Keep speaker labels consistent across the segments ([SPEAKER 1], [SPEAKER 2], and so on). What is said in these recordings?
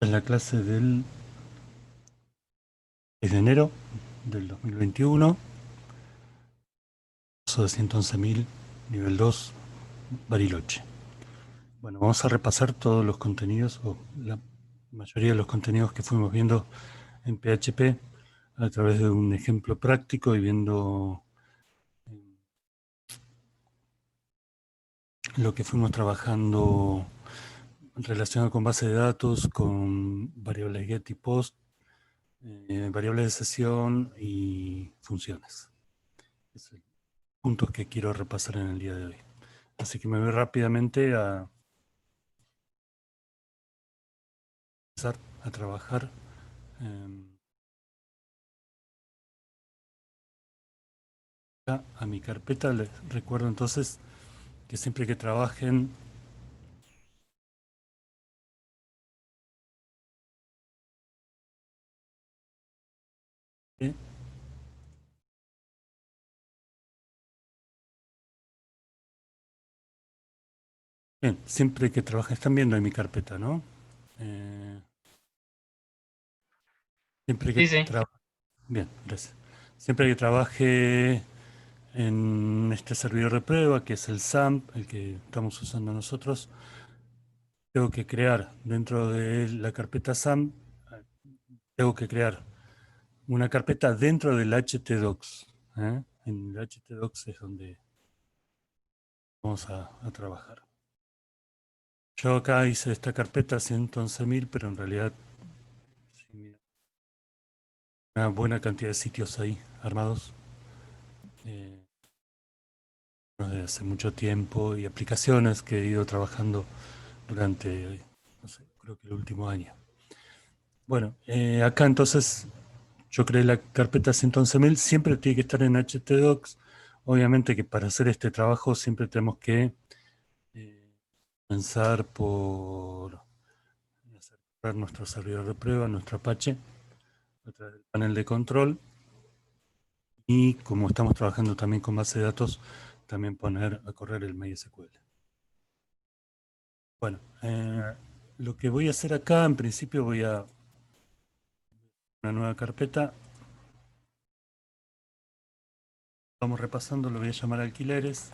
[SPEAKER 1] en la clase del 6 de enero del 2021, curso de 111.000, nivel 2, Bariloche. Bueno, vamos a repasar todos los contenidos, o la mayoría de los contenidos que fuimos viendo en PHP a través de un ejemplo práctico y viendo lo que fuimos trabajando relacionado con base de datos, con variables get y post, variables de sesión y funciones. Es el puntos que quiero repasar en el día de hoy. Así que me voy rápidamente a empezar a trabajar a mi carpeta. Les recuerdo entonces que siempre que trabajen bien, siempre que trabajen, están viendo en mi carpeta, ¿no? Eh, siempre que
[SPEAKER 2] Sí, sí.
[SPEAKER 1] bien, gracias. Siempre que trabaje en este servidor de prueba, que es el SAMP, el que estamos usando nosotros, tengo que crear dentro de la carpeta SAMP, tengo que crear una carpeta dentro del htdocs. En el htdocs es donde vamos a trabajar. Yo acá hice esta carpeta 111.000, pero en realidad sí, una buena cantidad de sitios ahí armados eh, desde hace mucho tiempo y aplicaciones que he ido trabajando durante, no sé, creo que el último año. Bueno, acá entonces yo creé la carpeta 111.000, siempre tiene que estar en htdocs. Obviamente que para hacer este trabajo siempre tenemos que eh, comenzar por hacer nuestro servidor de prueba, nuestro Apache, a través del panel de control. Y como estamos trabajando también con base de datos, también poner a correr el MySQL. Bueno, lo que voy a hacer acá, en principio voy a una nueva carpeta. Vamos repasando, lo voy a llamar alquileres.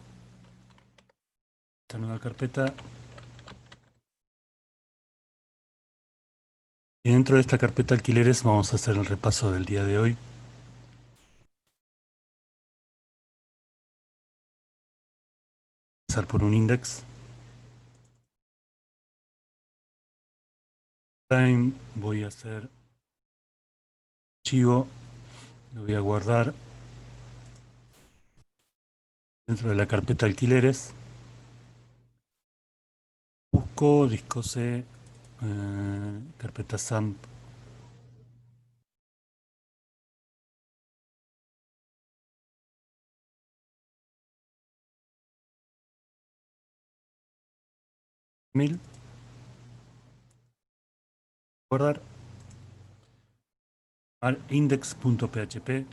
[SPEAKER 1] Esta nueva carpeta. Y dentro de esta carpeta alquileres vamos a hacer el repaso del día de hoy. Empezar por un index. Time, voy a hacer archivo, lo voy a guardar dentro de la carpeta alquileres. Busco disco C, carpeta SAMP. Mil, guardar, index.php.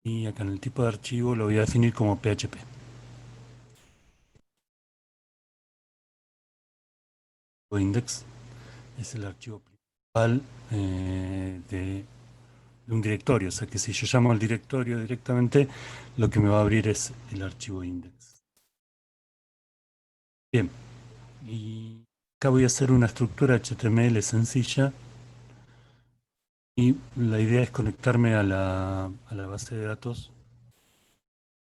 [SPEAKER 1] Y acá en el tipo de archivo lo voy a definir como PHP. Index es el archivo principal de un directorio. O sea que si yo llamo al directorio directamente, lo que me va a abrir es el archivo index. Bien, y acá voy a hacer una estructura HTML sencilla. Y la idea es conectarme a la base de datos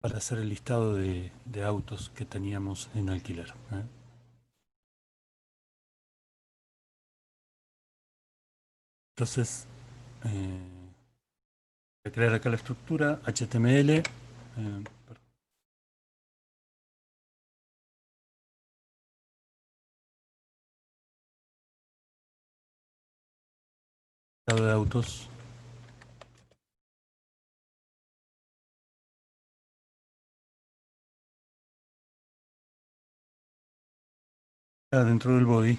[SPEAKER 1] para hacer el listado de autos que teníamos en alquiler. Entonces, voy a crear acá la estructura HTML. Listado de autos. Dentro del body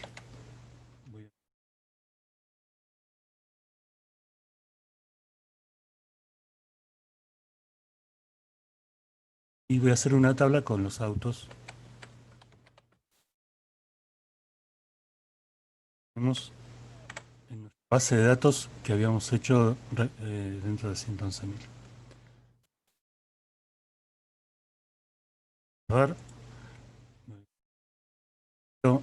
[SPEAKER 1] voy Y voy a hacer una tabla con los autos. Tenemos en nuestra base de datos que habíamos hecho dentro de 111.000. A ver, yo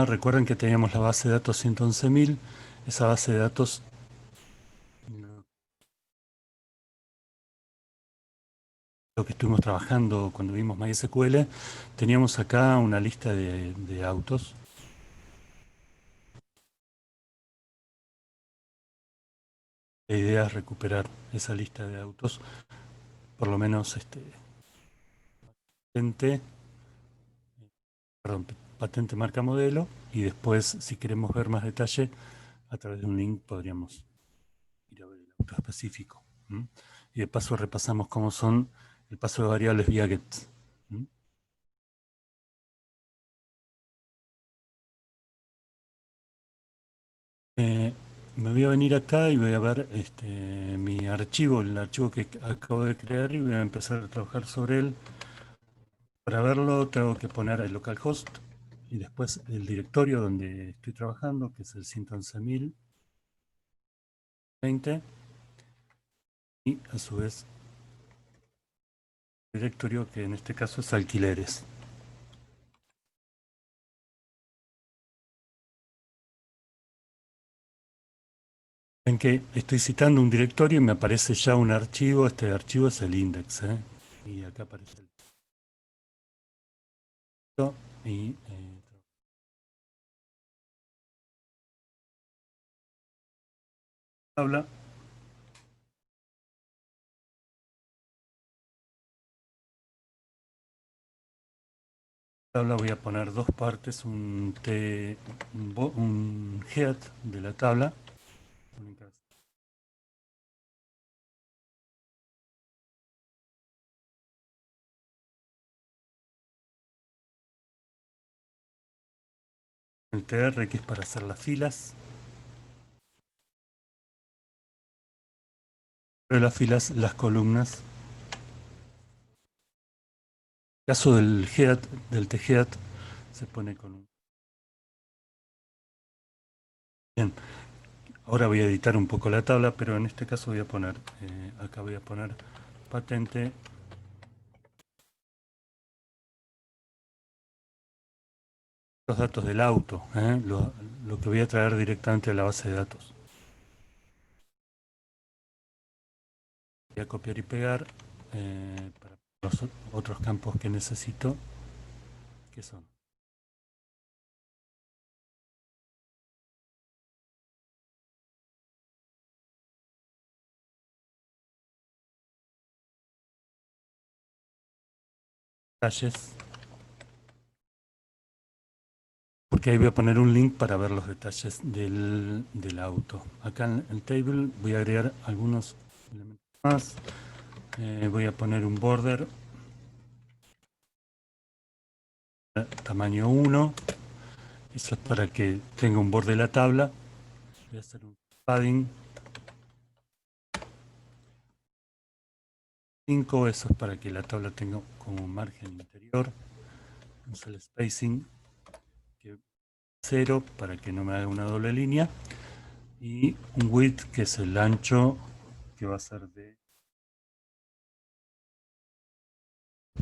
[SPEAKER 1] recuerden que teníamos la base de datos 111.000. Esa base de datos, lo que estuvimos trabajando cuando vimos MySQL, teníamos acá una lista de autos. La idea es recuperar esa lista de autos, por lo menos patente, perdón, patente marca modelo, y después, si queremos ver más detalle, a través de un link podríamos ir a ver el auto específico. Y de paso repasamos cómo son el paso de variables vía get. Me voy a venir acá y voy a ver mi archivo, el archivo que acabo de crear, y voy a empezar a trabajar sobre él. Para verlo tengo que poner el localhost y después el directorio donde estoy trabajando, que es el 111.020, y a su vez el directorio que en este caso es alquileres. Ven que estoy citando un directorio y me aparece ya un archivo. Este archivo es el index, y acá aparece el texto y tabla. Tabla voy a poner dos partes, un head de la tabla, el tr, que es para hacer las filas, pero las filas, las columnas. En el caso del head, del thead, se pone con un... Bien, ahora voy a editar un poco la tabla, pero en este caso voy a poner, acá voy a poner patente, los datos del auto, lo que voy a traer directamente a la base de datos. Voy a copiar y pegar para los otros campos que necesito, que son detalles, porque ahí voy a poner un link para ver los detalles del auto. Acá en el table voy a agregar algunos elementos más. Voy a poner un border tamaño 1. Eso es para que tenga un borde de la tabla. Voy a hacer un padding 5. Eso es para que la tabla tenga como margen interior. El spacing que 0 para que no me haga una doble línea. Y un width, que es el ancho, que va a ser de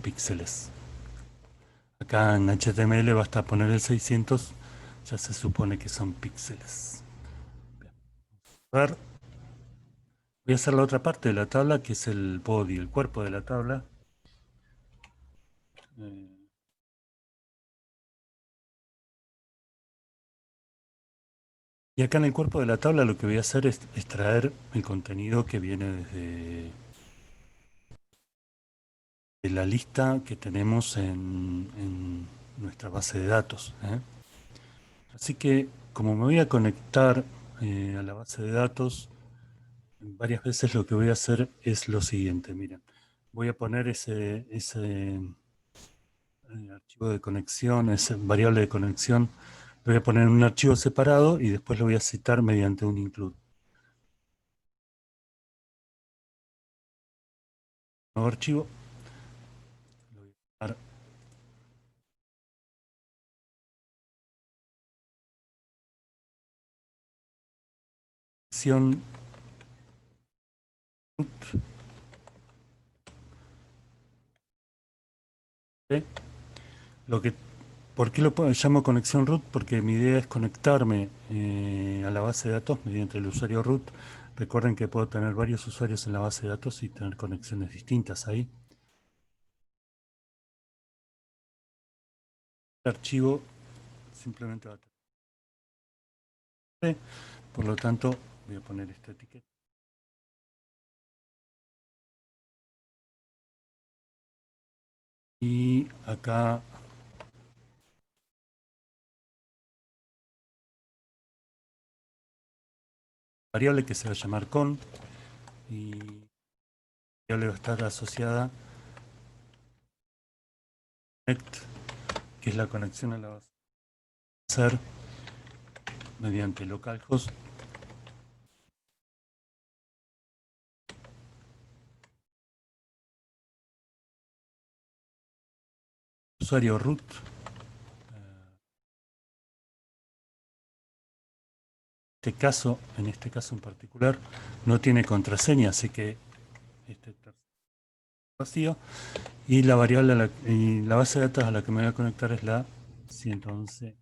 [SPEAKER 1] píxeles. Acá en HTML basta poner el 600, ya se supone que son píxeles. Bien. A ver, voy a hacer la otra parte de la tabla, que es el body, el cuerpo de la tabla. Y acá en el cuerpo de la tabla lo que voy a hacer es extraer el contenido que viene desde de la lista que tenemos en nuestra base de datos. Así que, como me voy a conectar a la base de datos, varias veces lo que voy a hacer es lo siguiente. Miren, voy a poner ese archivo de conexión, es variable de conexión. Lo voy a poner en un archivo separado y después lo voy a citar mediante un include. Nuevo archivo. Lo voy a llamar conexión root. ¿Sí? Lo que, ¿Por qué llamo conexión root? Porque mi idea es conectarme a la base de datos mediante el usuario root. Recuerden que puedo tener varios usuarios en la base de datos y tener conexiones distintas ahí. El archivo simplemente va a tener. Por lo tanto, voy a poner esta etiqueta. Y acá variable que se va a llamar con y variable va a estar asociada connect, que es la conexión a la base. Hacer mediante localhost usuario root. En este caso en particular, no tiene contraseña, así que este vacío. Y la variable y la base de datos a la que me voy a conectar es la 111.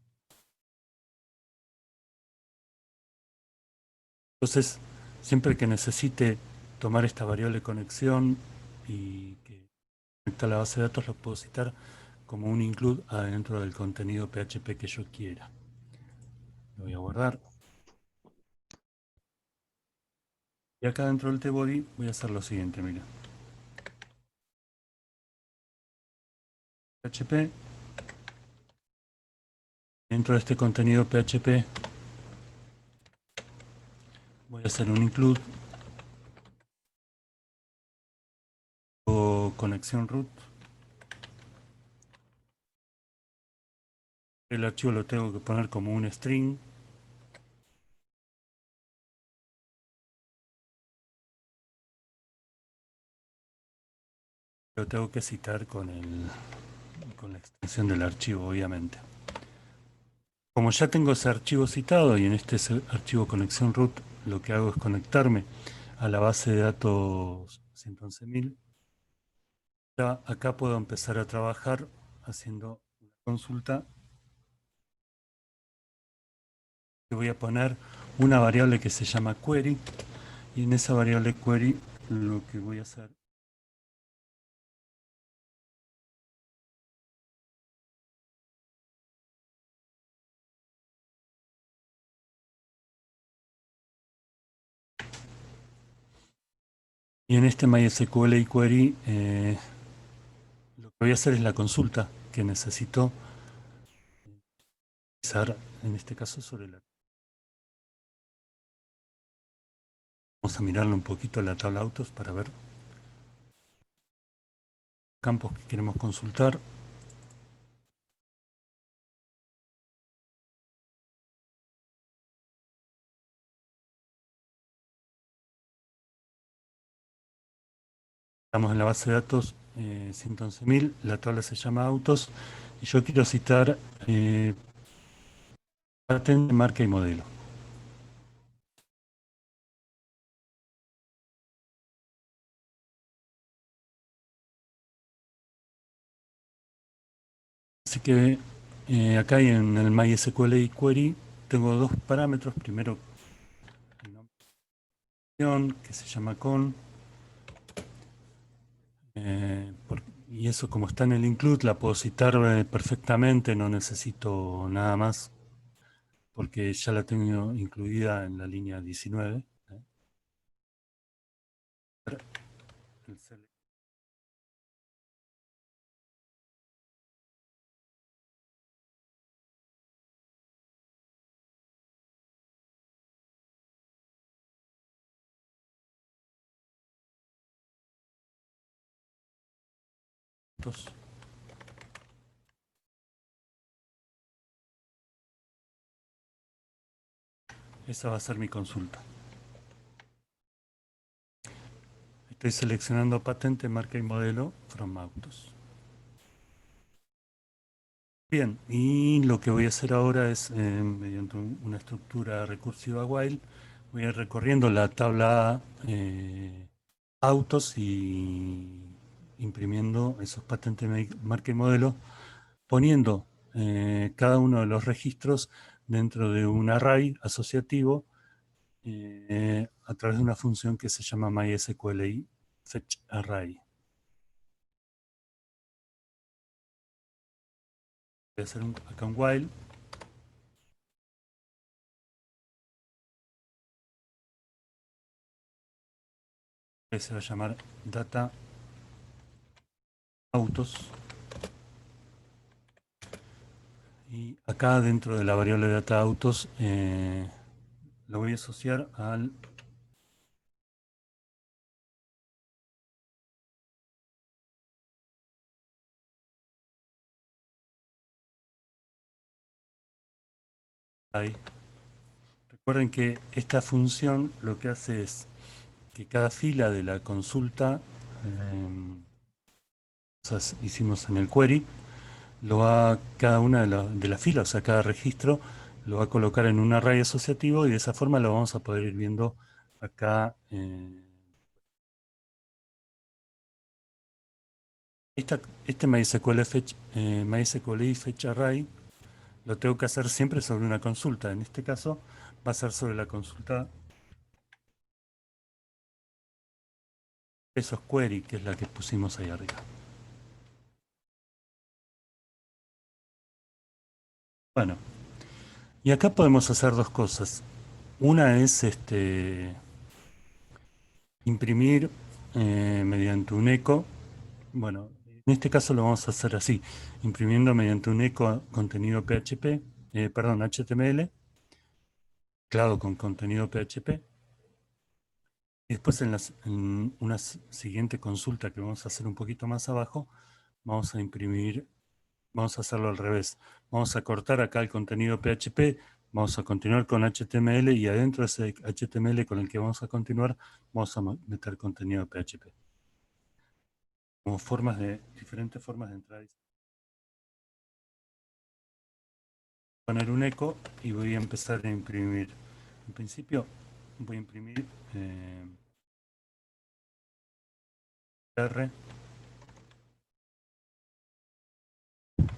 [SPEAKER 1] Entonces, siempre que necesite tomar esta variable de conexión y que conecta a la base de datos, lo puedo citar como un include adentro del contenido PHP que yo quiera. Lo voy a guardar. Y acá dentro del tbody voy a hacer lo siguiente, mira. PHP. Dentro de este contenido PHP voy a hacer un include o conexión root. El archivo lo tengo que poner como un string. Lo tengo que citar con la extensión del archivo, obviamente. Como ya tengo ese archivo citado y en este archivo conexión root lo que hago es conectarme a la base de datos 111.000, ya acá puedo empezar a trabajar haciendo una consulta. Le voy a poner una variable que se llama query y en esa variable query lo que voy a hacer y en este MySQL query lo que voy a hacer es la consulta que necesito realizar en este caso sobre la. Vamos a mirarlo un poquito en la tabla autos para ver campos que queremos consultar. Estamos en la base de datos 111.000, la tabla se llama autos y yo quiero citar patente, marca y modelo. Así que acá en el MySQL query tengo dos parámetros. Primero, el nombre que se llama con. Y eso como está en el include la puedo citar perfectamente, no necesito nada más porque ya la tengo incluida en la línea 19. El selectos. Esa va a ser mi consulta. Estoy seleccionando patente, marca y modelo from autos. Bien, y lo que voy a hacer ahora es, mediante una estructura recursiva while, voy a ir recorriendo la tabla autos y imprimiendo esos patentes, marca y modelo, poniendo cada uno de los registros dentro de un array asociativo a través de una función que se llama MySQLi Fetch Array. Voy a hacer acá un while. Que se va a llamar data autos. Y acá dentro de la variable data autos lo voy a asociar al array. Recuerden que esta función lo que hace es que cada fila de la consulta, hicimos en el query, lo va cada una de las filas, o sea, cada registro lo va a colocar en un array asociativo y de esa forma lo vamos a poder ir viendo acá. Este MySQLi Fetch Array lo tengo que hacer siempre sobre una consulta. En este caso va a ser sobre la consulta pesos query, que es la que pusimos ahí arriba. Bueno, y acá podemos hacer dos cosas. Una es imprimir mediante un eco. Bueno, en este caso lo vamos a hacer así, imprimiendo mediante un eco contenido PHP, perdón, HTML, claro, con contenido PHP. Y después en una siguiente consulta que vamos a hacer un poquito más abajo, vamos a imprimir, vamos a hacerlo al revés. Vamos a cortar acá el contenido PHP, vamos a continuar con HTML y adentro de ese HTML con el que vamos a continuar, vamos a meter contenido PHP. Como diferentes formas de entrar. Poner un eco y voy a empezar a imprimir. En principio voy a imprimir R.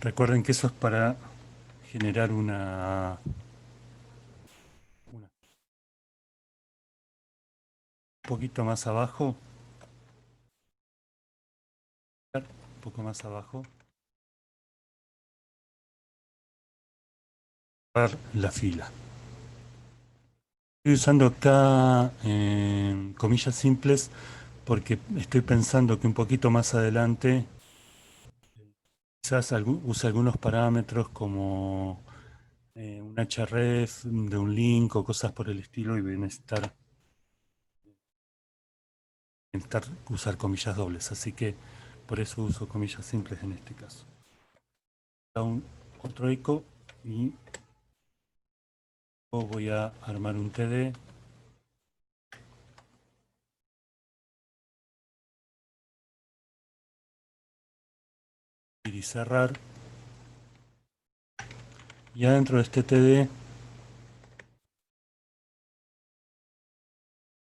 [SPEAKER 1] Recuerden que eso es para generar un poquito más abajo, un poco más abajo, para la fila. Estoy usando acá comillas simples porque estoy pensando que un poquito más adelante quizás use algunos parámetros como un href de un link o cosas por el estilo y voy a necesitar usar comillas dobles, así que por eso uso comillas simples en este caso. Otro eco y voy a armar un TD y cerrar. Y adentro de este TD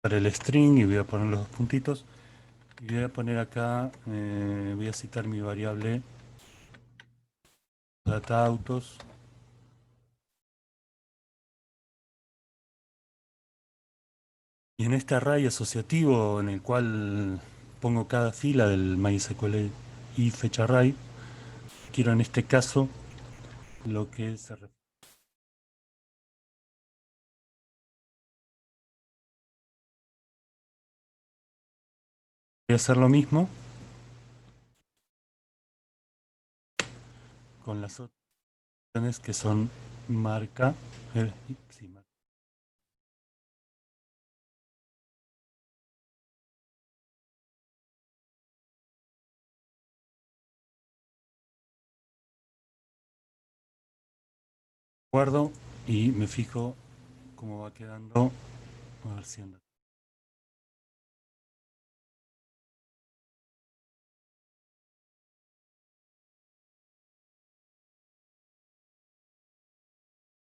[SPEAKER 1] para el string y voy a poner los dos puntitos y voy a poner acá, voy a citar mi variable data autos y en este array asociativo en el cual pongo cada fila del MySQL y fecha array, quiero en este caso lo que se refiere. Voy a hacer lo mismo con las opciones que son marca, sí, guardo y me fijo cómo va quedando. A ver si anda.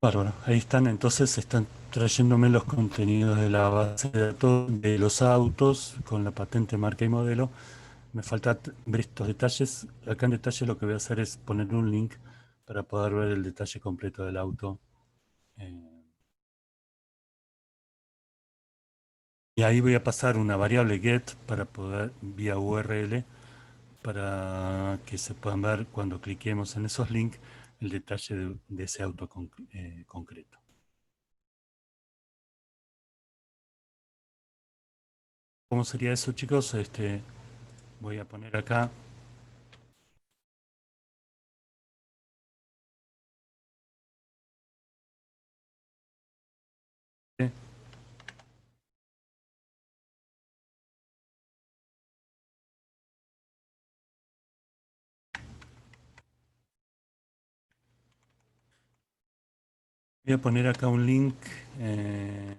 [SPEAKER 1] Bárbaro, ahí están, entonces están trayéndome los contenidos de la base de datos de los autos con la patente, marca y modelo. Me falta ver estos detalles. Acá en detalle lo que voy a hacer es poner un link para poder ver el detalle completo del auto. Eh, y ahí voy a pasar una variable get para poder, vía URL, para que se puedan ver cuando cliquemos en esos links el detalle de ese auto concreto. ¿Cómo sería eso, chicos? Voy a poner acá. ¿eh? Voy a poner acá un link. eh,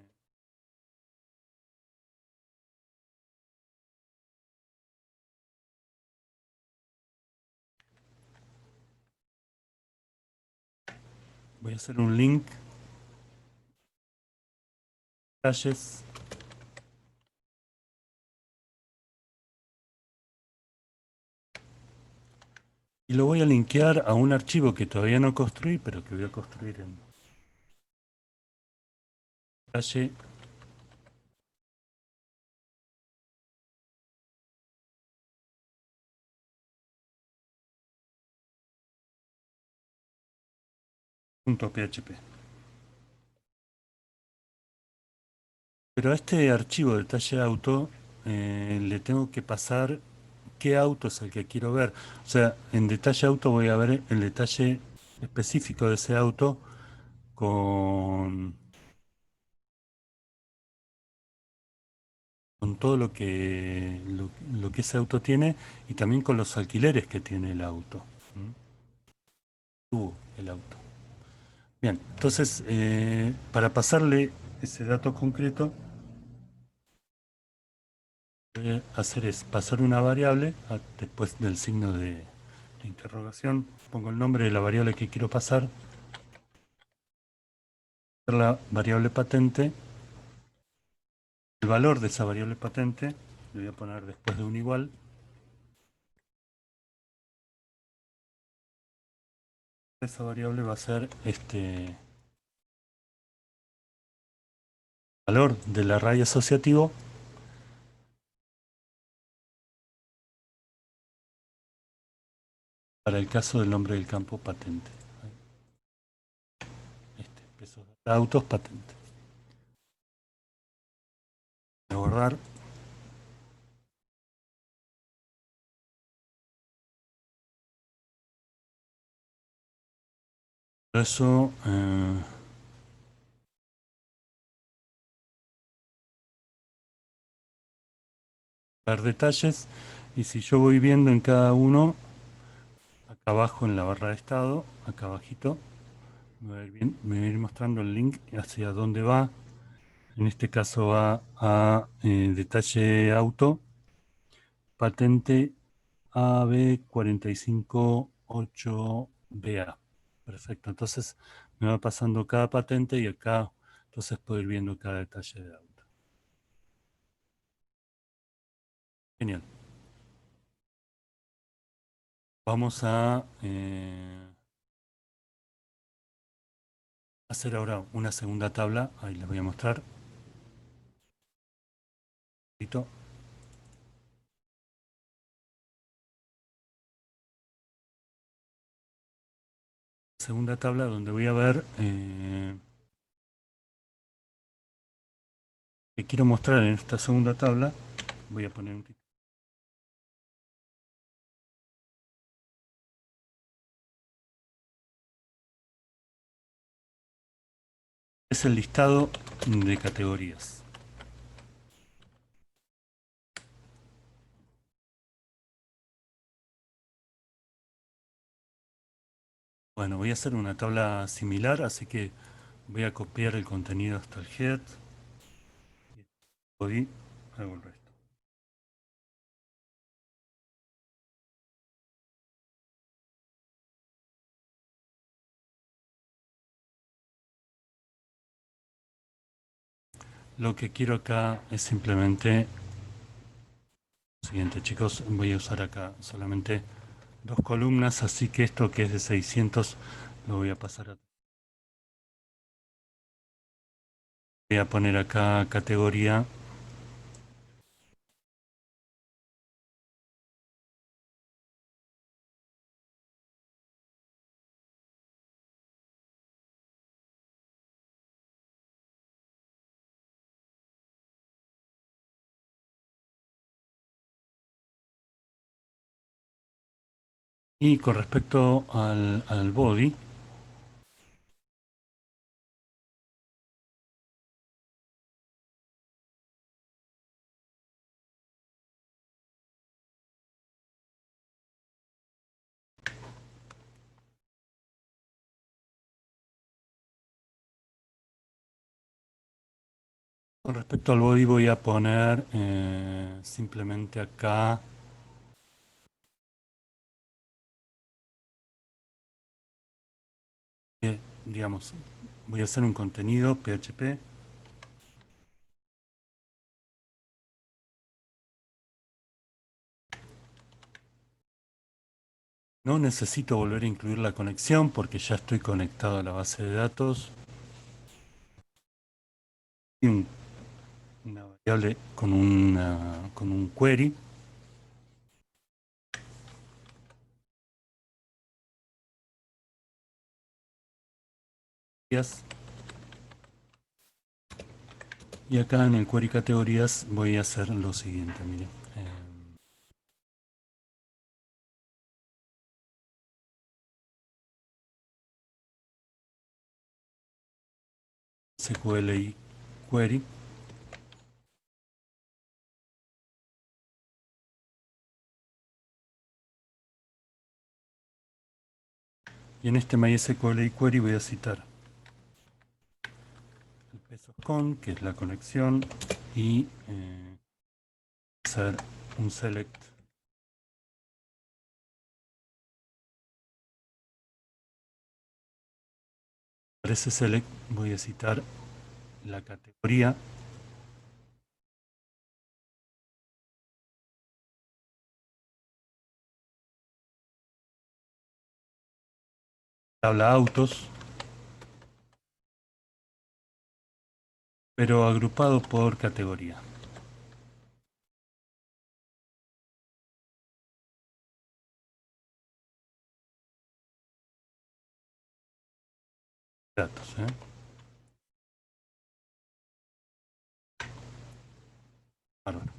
[SPEAKER 1] Voy a hacer un link. Detalles. Y lo voy a linkear a un archivo que todavía no construí, pero que voy a construir en detalle. .php. Pero a este archivo detalle auto le tengo que pasar qué auto es el que quiero ver. O sea, en detalle auto voy a ver el detalle específico de ese auto con, con todo lo que ese auto tiene y también con los alquileres que tiene el auto. ¿Mm? Tuvo el auto. Bien, entonces para pasarle ese dato concreto, lo que voy a hacer es pasar una variable después del signo de interrogación. Pongo el nombre de la variable que quiero pasar, la variable patente, el valor de esa variable patente, le voy a poner después de un igual. Esa variable va a ser este valor del array asociativo para el caso del nombre del campo patente. Pesos de autos patente. Voy a borrar. Eso, ver detalles. Y si yo voy viendo en cada uno, acá abajo en la barra de estado, acá abajito, me va a ir mostrando el link hacia dónde va. En este caso va a detalle auto, patente AB458BA. Perfecto, entonces me va pasando cada patente y acá entonces puedo ir viendo cada detalle de auto. Genial. Vamos a hacer ahora una segunda tabla. Ahí les voy a mostrar. Segunda tabla donde voy a ver que quiero mostrar en esta segunda tabla. Voy a poner un título. Es el listado de categorías. Bueno, voy a hacer una tabla similar, así que voy a copiar el contenido hasta el head. Body, hago el resto. Lo que quiero acá es simplemente lo siguiente, chicos. Voy a usar acá solamente 2 columnas, así que esto que es de 600 lo voy a pasar a... Voy a poner acá categoría. Y con respecto al body, voy a poner simplemente acá, digamos, voy a hacer un contenido PHP. No necesito volver a incluir la conexión porque ya estoy conectado a la base de datos. Y una variable con un query. Y acá en el query categorías voy a hacer lo siguiente, miren. SQLi query. Y en este MySQLi query voy a citar el pesos con, que es la conexión, y hacer un select. Para ese select voy a citar la categoría, tabla autos, pero agrupado por categoría. Datos, ¿eh? Bárbaro.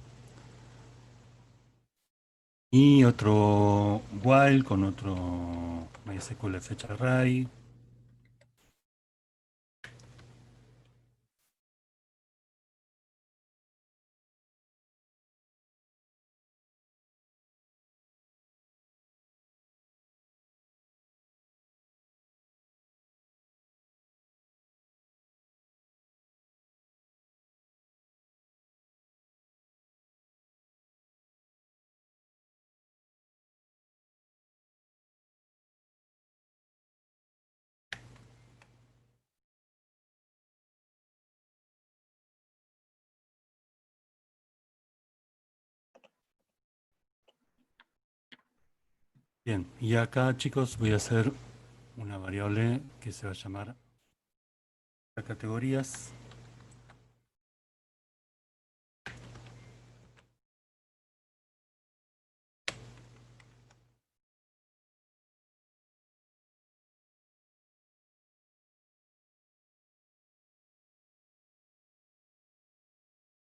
[SPEAKER 1] Y otro while con otro MySQL fetch array. Bien, y acá, chicos, voy a hacer una variable que se va a llamar categorías.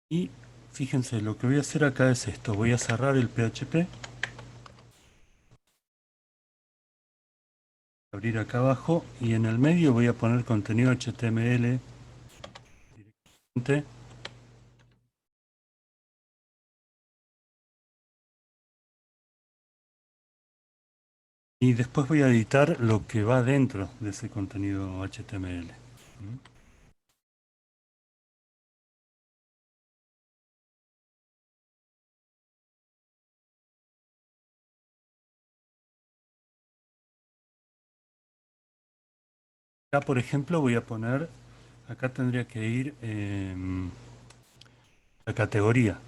[SPEAKER 1] Y fíjense, lo que voy a hacer acá es esto. Voy a cerrar el PHP, abrir acá abajo, y en el medio voy a poner contenido HTML directamente. Y después voy a editar lo que va dentro de ese contenido HTML. Acá, por ejemplo, voy a poner, acá tendría que ir la categoría.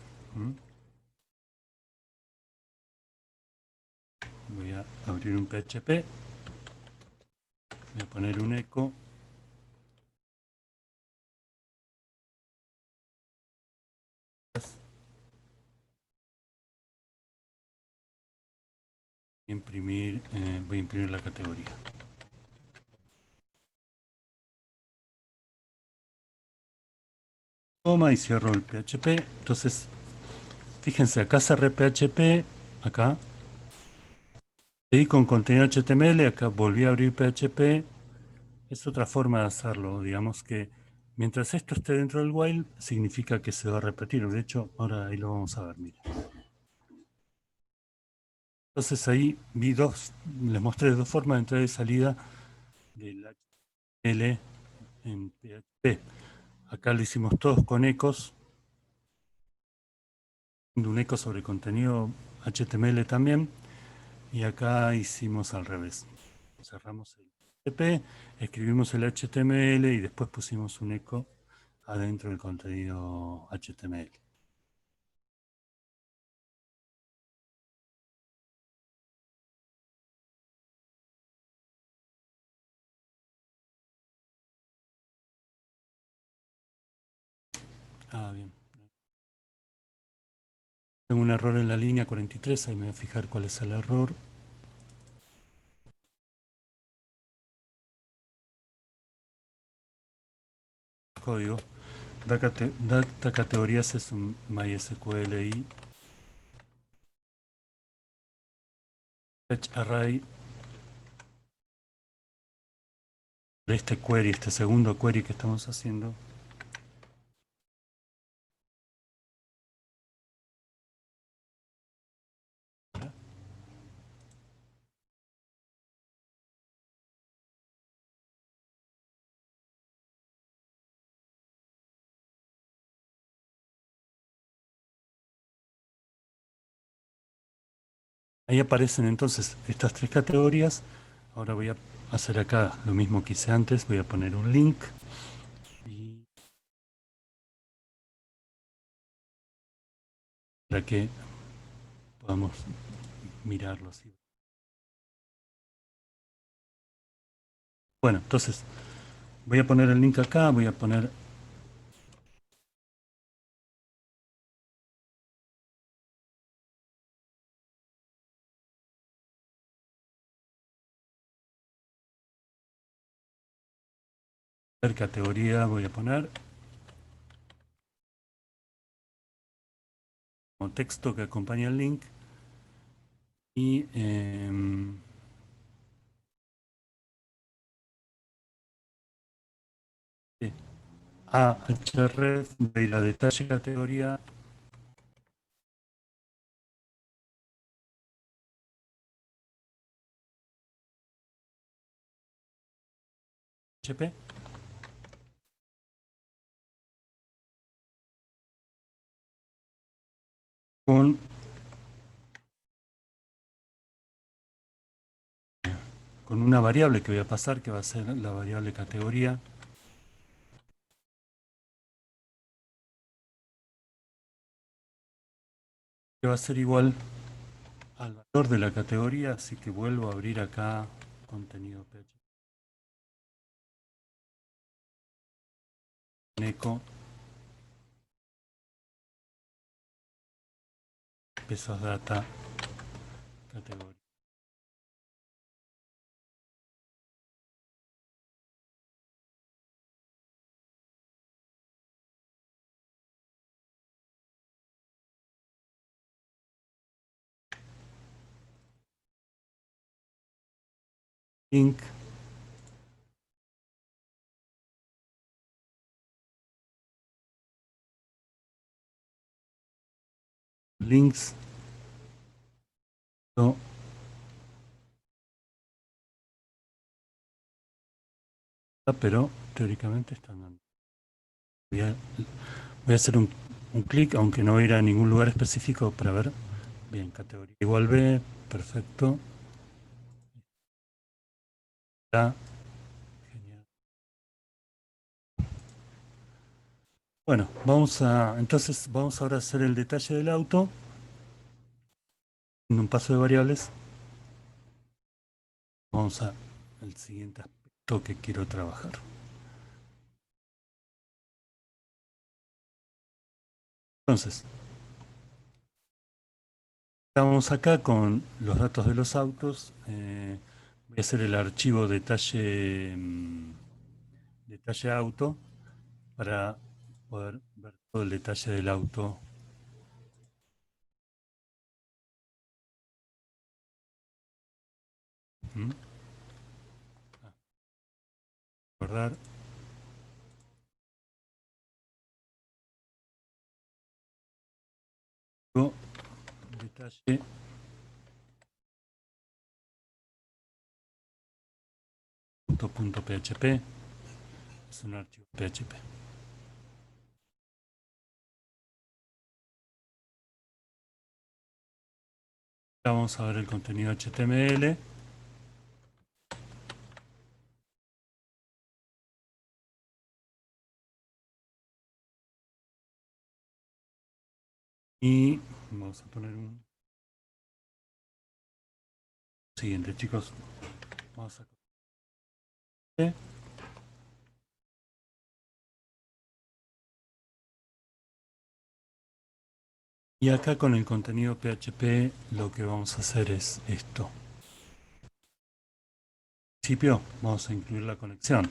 [SPEAKER 1] Voy a abrir un PHP, voy a poner un eco. Voy a imprimir la categoría. Toma y cierro el PHP. Entonces, fíjense, acá cerré PHP, acá. Seguí con contenido HTML, acá volví a abrir PHP. Es otra forma de hacerlo. Digamos que mientras esto esté dentro del while, significa que se va a repetir. De hecho, ahora ahí lo vamos a ver, mira. Entonces ahí les mostré dos formas de entrada y salida del HTML en PHP. Acá lo hicimos todos con ecos, un eco sobre contenido HTML también, y acá hicimos al revés. Cerramos el PHP, escribimos el HTML y después pusimos un eco adentro del contenido HTML. Bien. Tengo un error en la línea 43, ahí me voy a fijar cuál es el error. Código. Data categorías es un MySQL y fetch array. Este query, este segundo query que estamos haciendo. Ahí aparecen entonces estas tres categorías. Ahora voy a hacer acá lo mismo que hice antes. Voy a poner un link y para que podamos mirarlo así. Bueno, entonces voy a poner el link acá, voy a poner categoría, voy a poner como texto que acompaña el link y href, voy a ir a detalle categoría. PHP. Con una variable que voy a pasar, que va a ser la variable categoría. Que va a ser igual al valor de la categoría, así que vuelvo a abrir acá contenido PHP. Eco. Pesos data categoría. Link. Links. No, pero teóricamente están dando. Voy a, voy a hacer un clic, aunque no voy a ir a ningún lugar específico para ver. Bien, categoría igual B, perfecto. Está genial. Bueno, entonces vamos ahora a hacer el detalle del auto en un paso de variables. Vamos al siguiente aspecto que quiero trabajar. Entonces, estamos acá con los datos de los autos. Voy a hacer el archivo detalle, detalle auto para poder ver todo el detalle del auto. ¿Mm? Guardar. Detalle auto.php. Es un archivo PHP. Vamos a ver el contenido HTML. Y vamos a poner un siguiente, chicos. Vamos a y acá con el contenido PHP lo que vamos a hacer es esto. En principio vamos a incluir la conexión.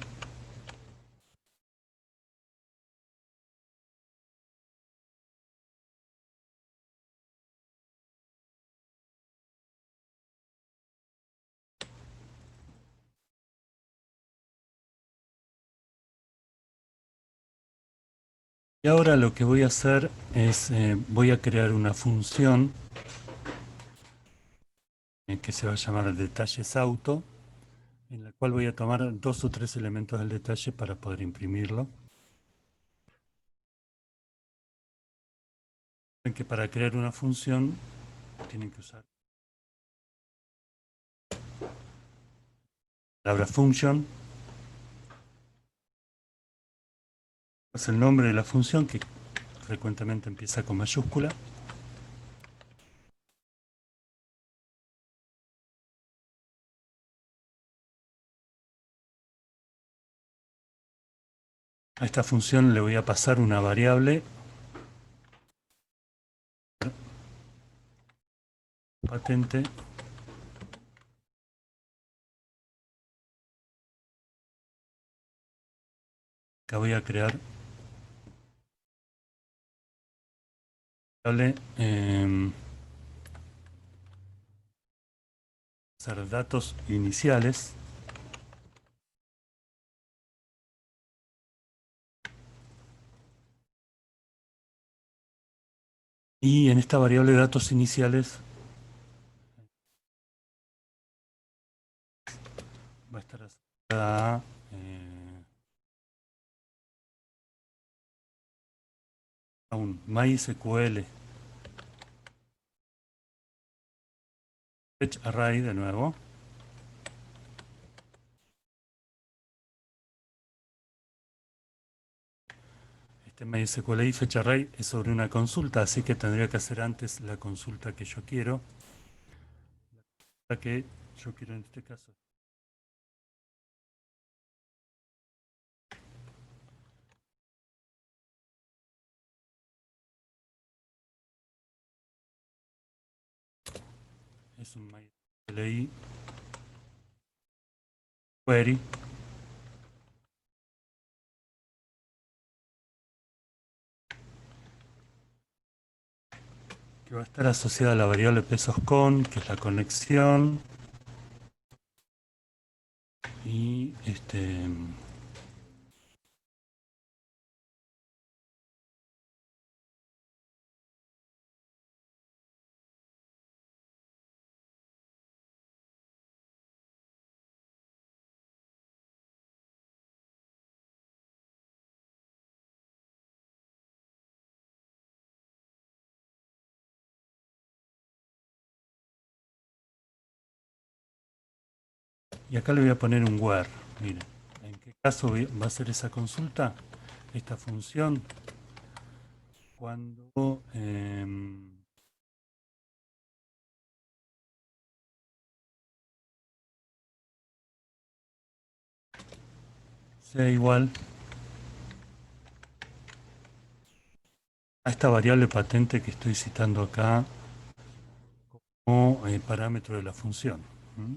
[SPEAKER 1] Y ahora lo que voy a hacer es, voy a crear una función que se va a llamar detalles auto, en la cual voy a tomar 2 o 3 elementos del detalle para poder imprimirlo. Ven que para crear una función tienen que usar la palabra function, es el nombre de la función que frecuentemente empieza con mayúscula. A esta función le voy a pasar una variable patente que voy a crear variable hacer datos iniciales y en esta variable de datos iniciales va a estar asociada a un MySQL fetch array de nuevo. Este MySQL y fetch array es sobre una consulta, así que tendría que hacer antes la consulta que yo quiero. La que yo quiero en este caso es un MySQL query que va a estar asociada a la variable pesos con, que es la conexión, y Y acá le voy a poner un where. Miren, ¿en qué caso va a ser esa consulta? Esta función cuando sea igual a esta variable patente que estoy citando acá como parámetro de la función. ¿Mm?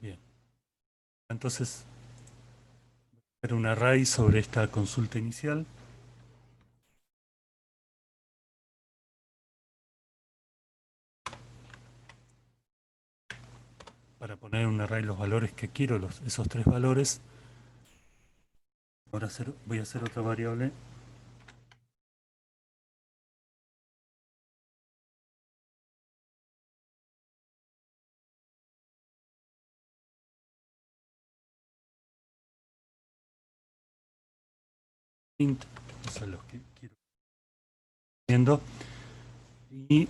[SPEAKER 1] Bien, entonces hacer un array sobre esta consulta inicial para poner en un array los valores que quiero, esos tres valores. Ahora voy a hacer otra variable int, o sea, los que quiero viendo. Y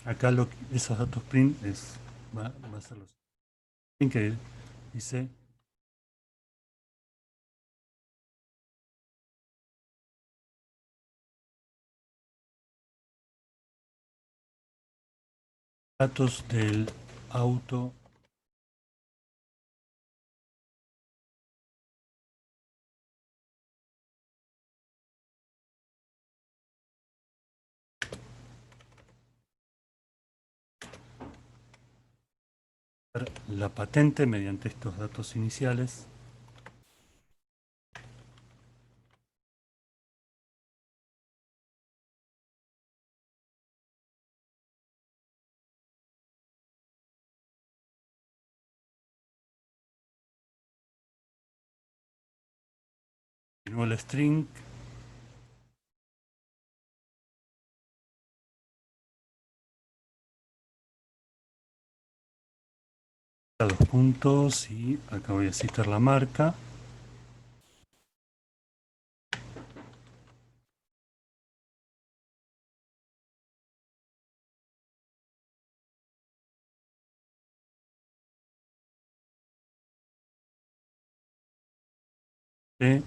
[SPEAKER 1] acá esos datos print va a ser los que dice datos del auto la patente mediante estos datos iniciales. De nuevo el string a dos puntos y acá voy a citar la marca. De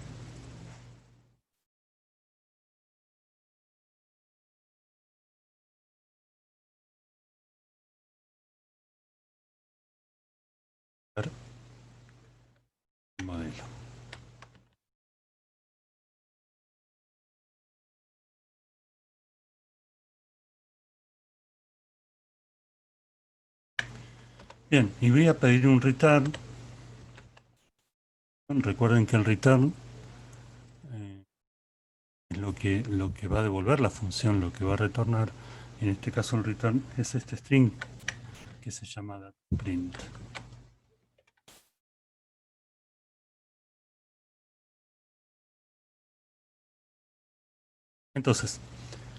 [SPEAKER 1] modelo. Bien, y voy a pedir un return. Recuerden que el return es lo que va a devolver la función, lo que va a retornar. En este caso el return es este string que se llama dataPrint. Entonces,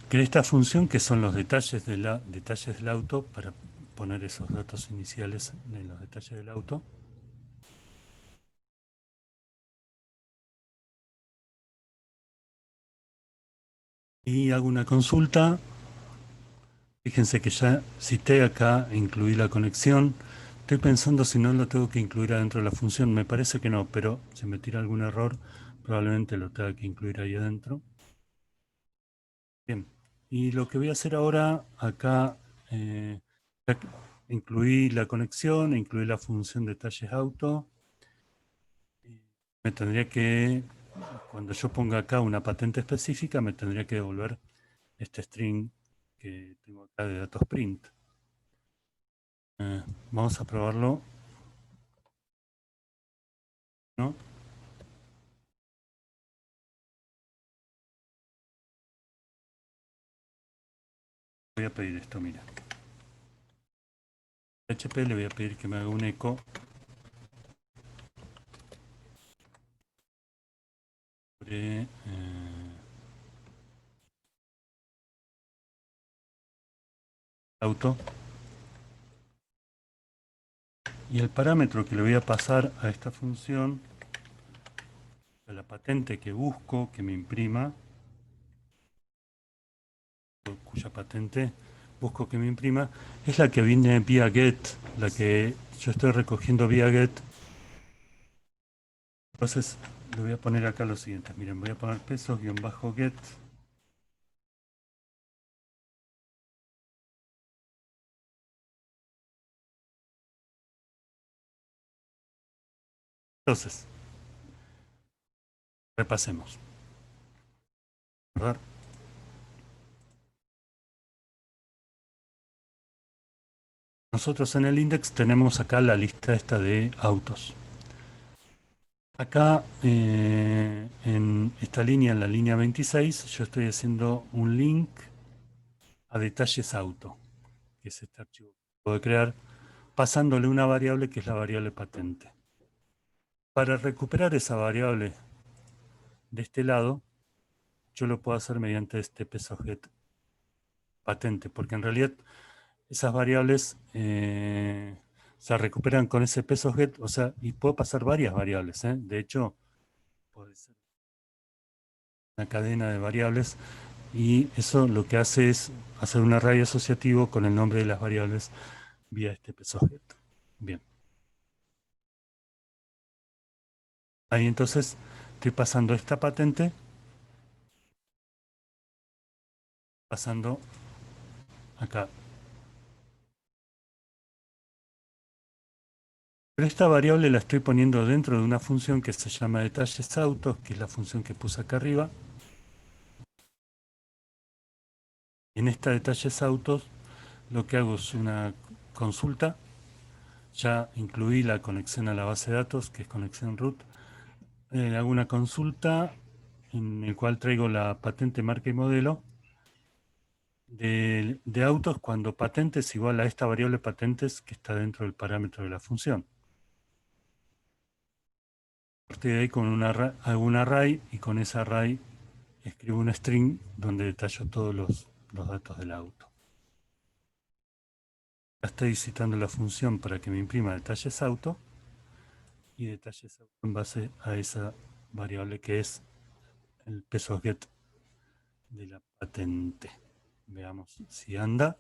[SPEAKER 1] creé esta función que son los detalles del auto para poner esos datos iniciales en los detalles del auto. Y hago una consulta. Fíjense que ya cité acá, incluí la conexión. Estoy pensando si no lo tengo que incluir adentro de la función. Me parece que no, pero si me tira algún error, probablemente lo tenga que incluir ahí adentro. Bien, y lo que voy a hacer ahora, acá ya incluí la conexión, incluí la función detalles auto. Me tendría que, cuando yo ponga acá una patente específica, me tendría que devolver este string que tengo acá de datos print. Vamos a probarlo, ¿no? Voy a pedir esto, mira. PHP le voy a pedir que me haga un eco sobre auto. Y el parámetro que le voy a pasar a esta función La patente que busco que me imprima, cuya patente busco que me imprima, es la que viene vía GET, la que yo estoy recogiendo vía GET. Entonces le voy a poner acá lo siguiente. Miren, voy a poner pesos-get. Entonces, repasemos. ¿Verdad? Nosotros en el index tenemos acá la lista esta de autos. Acá en esta línea, en la línea 26, yo estoy haciendo un link a detalles auto, que es este archivo que puedo crear, pasándole una variable que es la variable patente. Para recuperar esa variable de este lado, yo lo puedo hacer mediante este pesoget patente, porque en realidad esas variables se recuperan con ese pesoget, o sea, y puedo pasar varias variables, ¿eh? De hecho, puede ser una cadena de variables y eso lo que hace es hacer un array asociativo con el nombre de las variables vía este pesoget. Bien, ahí entonces estoy pasando esta patente, pasando acá. Pero esta variable la estoy poniendo dentro de una función que se llama detalles autos, que es la función que puse acá arriba. En esta detalles autos lo que hago es una consulta. Ya incluí la conexión a la base de datos, que es conexión root. Hago una consulta en el cual traigo la patente, marca y modelo de autos cuando patente es igual a esta variable patentes que está dentro del parámetro de la función. A partir de ahí hago un array y con ese array escribo un string donde detallo todos los datos del auto. Ya estoy citando la función para que me imprima detalles auto y detalles auto en base a esa variable que es el peso get de la patente. Veamos si anda.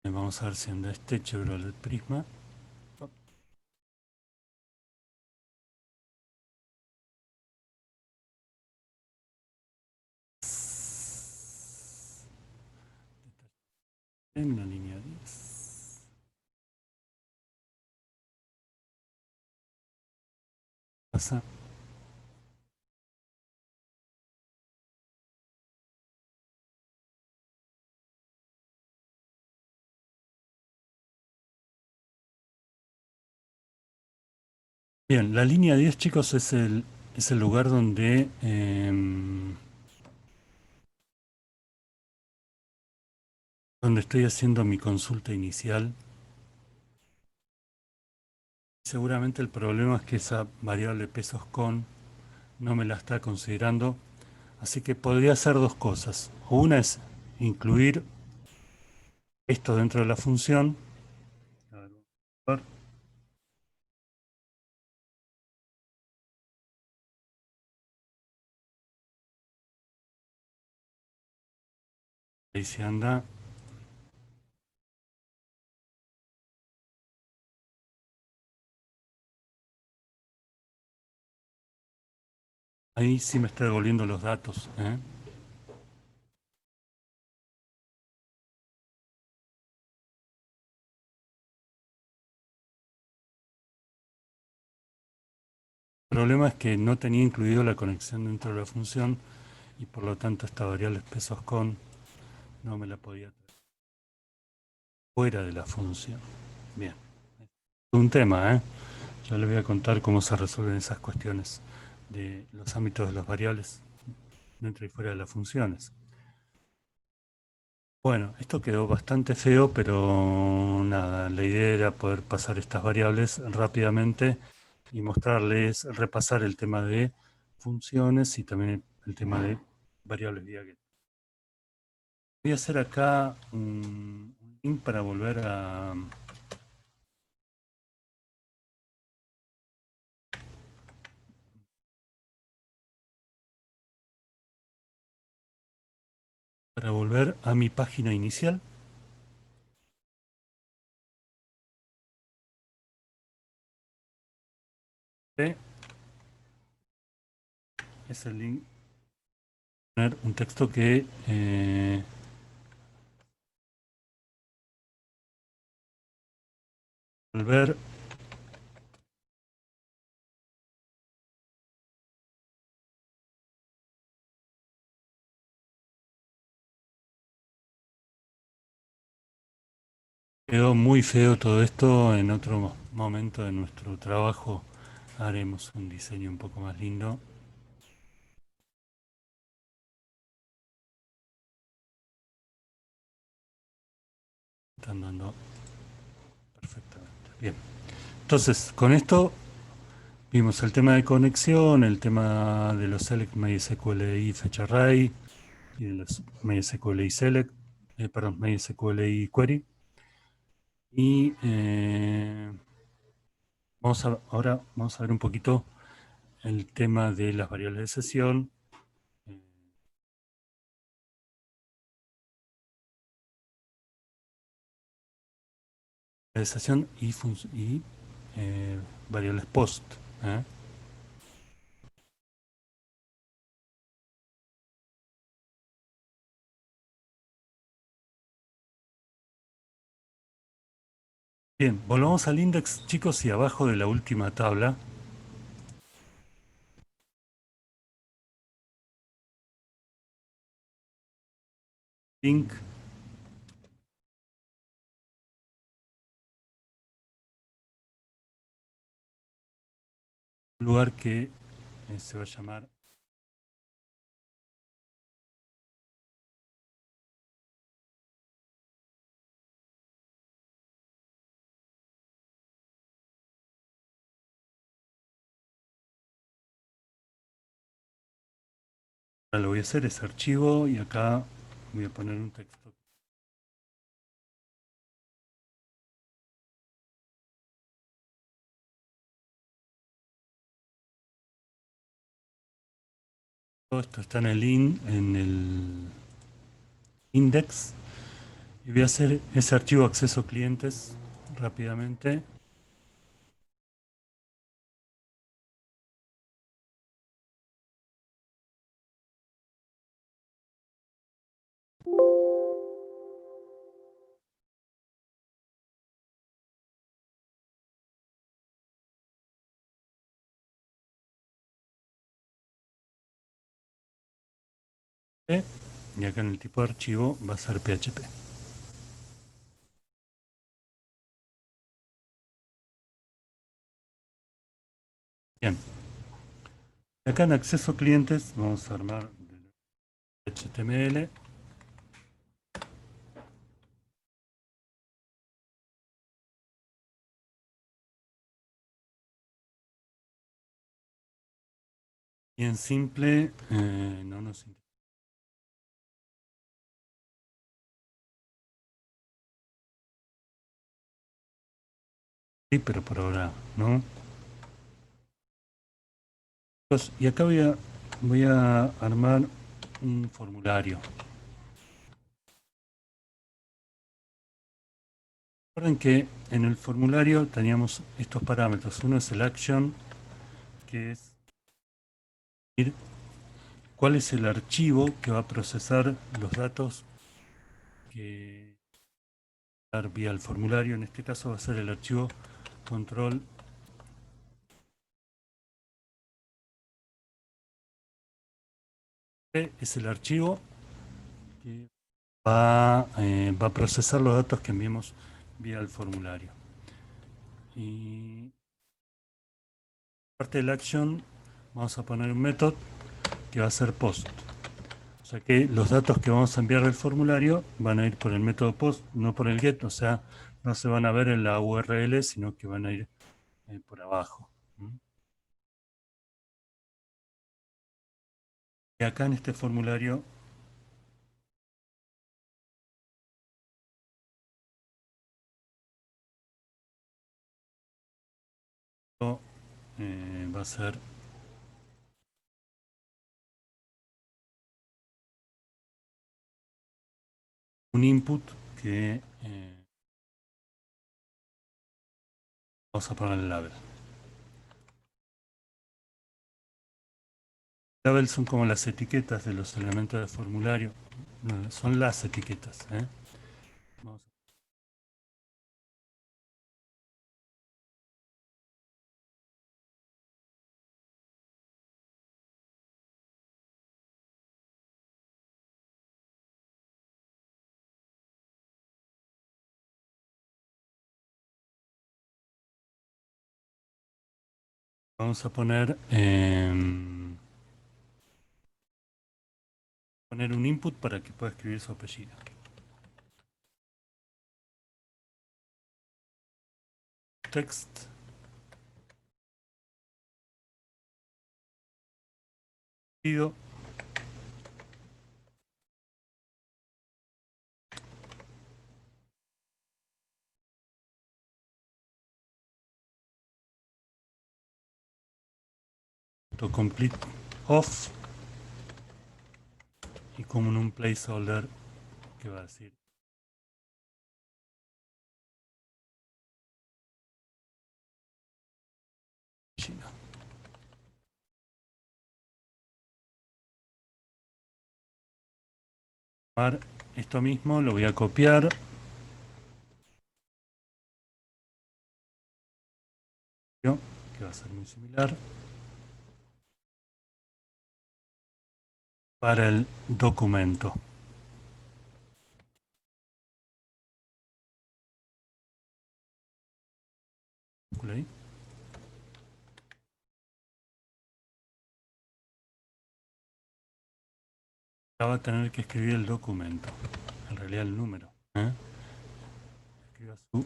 [SPEAKER 1] Vamos a ver si anda este Chevrolet Prisma. En la línea 10. Pasa. Bien, la línea 10, chicos, es el lugar donde donde estoy haciendo mi consulta inicial. Seguramente el problema es que esa variable pesos con no me la está considerando, así que podría hacer dos cosas. Una es incluir esto dentro de la función. A ver, ahí se anda. Ahí sí me está devolviendo los datos, ¿eh? El problema es que no tenía incluido la conexión dentro de la función y por lo tanto esta variable pesos con no me la podía traer fuera de la función. Bien, un tema, ¿eh? Ya les voy a contar cómo se resuelven esas cuestiones de los ámbitos de las variables dentro y fuera de las funciones. Bueno, esto quedó bastante feo, pero nada, la idea era poder pasar estas variables rápidamente y mostrarles, repasar el tema de funciones y también el tema de variables vía get. Voy a hacer acá un link para volver a... para volver a mi página inicial. ¿Sí? Es el link. Poner un texto que volver. Quedó muy feo todo esto. En otro momento de nuestro trabajo haremos un diseño un poco más lindo. Están dando perfectamente. Bien. Entonces, con esto vimos el tema de conexión, el tema de los select MySQLi fetch array y de los MySQLi select, perdón, MySQLi query. Y ahora vamos a ver un poquito el tema de las variables de sesión. De sesión y variables post. ¿eh? Bien, volvamos al index, chicos, y abajo de la última tabla. Link. Un lugar que se va a llamar ahora lo voy a hacer, es archivo, y acá voy a poner un texto. Todo esto está en en el index, y voy a hacer ese archivo acceso clientes rápidamente. Y acá en el tipo de archivo va a ser PHP. Bien. Acá en acceso clientes vamos a armar HTML. Bien simple, no nos interesa. Sí, pero por ahora no. Y acá voy a armar un formulario. Recuerden que en el formulario teníamos estos parámetros. Uno es el action, que es ir cuál es el archivo que va a procesar los datos que dar vía el formulario. En este caso va a ser el archivo control. Es el archivo que va a procesar los datos que enviemos vía el formulario. Y parte del action vamos a poner un método que va a ser post. O sea que los datos que vamos a enviar del formulario van a ir por el método post, no por el get. O sea, no se van a ver en la URL, sino que van a ir por abajo. Y acá en este formulario va a ser un input que vamos a poner el label. Labels son como las etiquetas de los elementos del formulario. No, son las etiquetas. Vamos a poner, poner un input para que pueda escribir su apellido. Text. Apellido. Complete off. Y como en un placeholder que va a decir apellido. Esto mismo lo voy a copiar. Que va a ser muy similar. Para el documento. Ahí. Va a tener que escribir el documento. En realidad el número. Escriba su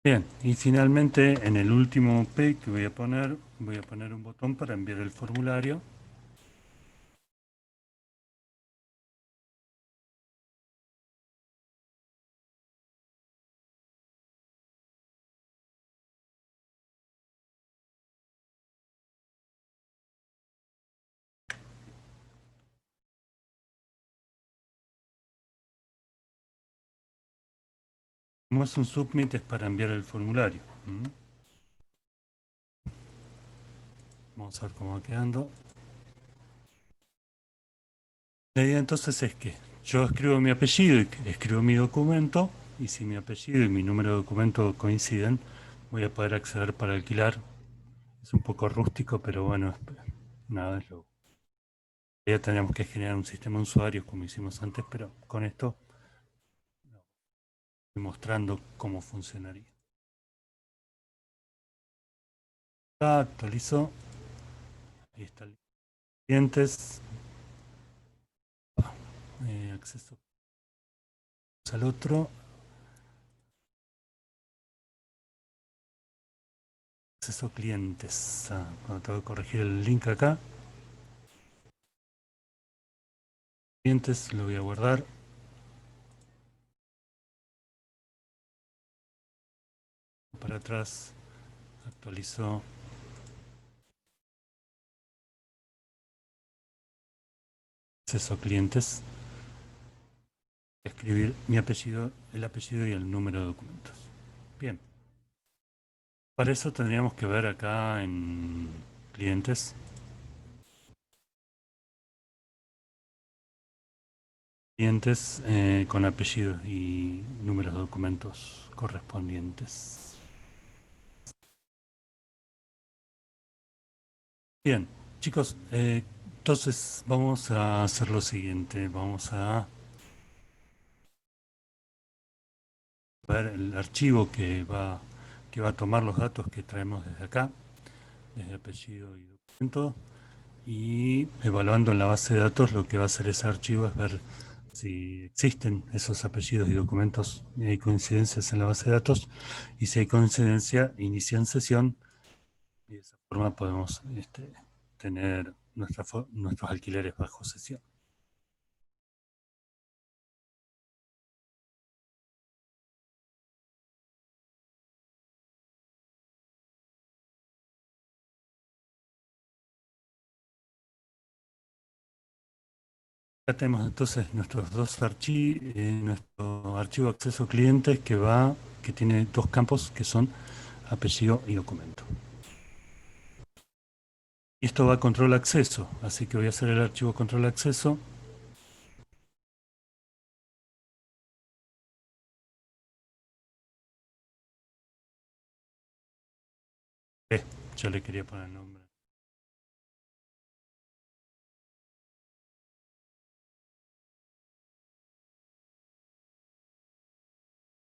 [SPEAKER 1] bien, y finalmente en el último P que voy a poner un botón para enviar el formulario. Como es un submit es para enviar el formulario. Vamos a ver cómo va quedando. La idea entonces es que yo escribo mi apellido y escribo mi documento, y si mi apellido y mi número de documento coinciden, voy a poder acceder para alquilar. Es un poco rústico, pero bueno, nada, es lo. Ya tendríamos que generar un sistema de usuarios como hicimos antes, pero con esto estoy mostrando cómo funcionaría. Actualizo. Ahí está el clientes. Acceso al otro. Acceso clientes. Cuando tengo que corregir el link acá. Clientes, lo voy a guardar. Para atrás. Actualizo. Acceso clientes. Escribir mi apellido, el apellido y el número de documentos. Bien. Para eso tendríamos que ver acá en clientes. Clientes con apellido y números de documentos correspondientes. Bien, chicos, entonces vamos a hacer lo siguiente. Vamos a ver el archivo que va a tomar los datos que traemos desde acá, desde apellido y documento, y evaluando en la base de datos lo que va a hacer ese archivo es ver si existen esos apellidos y documentos y hay coincidencias en la base de datos, y si hay coincidencia, inician sesión y de esa forma podemos tener nuestros alquileres bajo sesión. Acá tenemos entonces nuestros dos archivos, nuestro archivo acceso clientes que tiene dos campos que son apellido y documento. Y esto va a control acceso, así que voy a hacer el archivo control acceso. Yo le quería poner el nombre.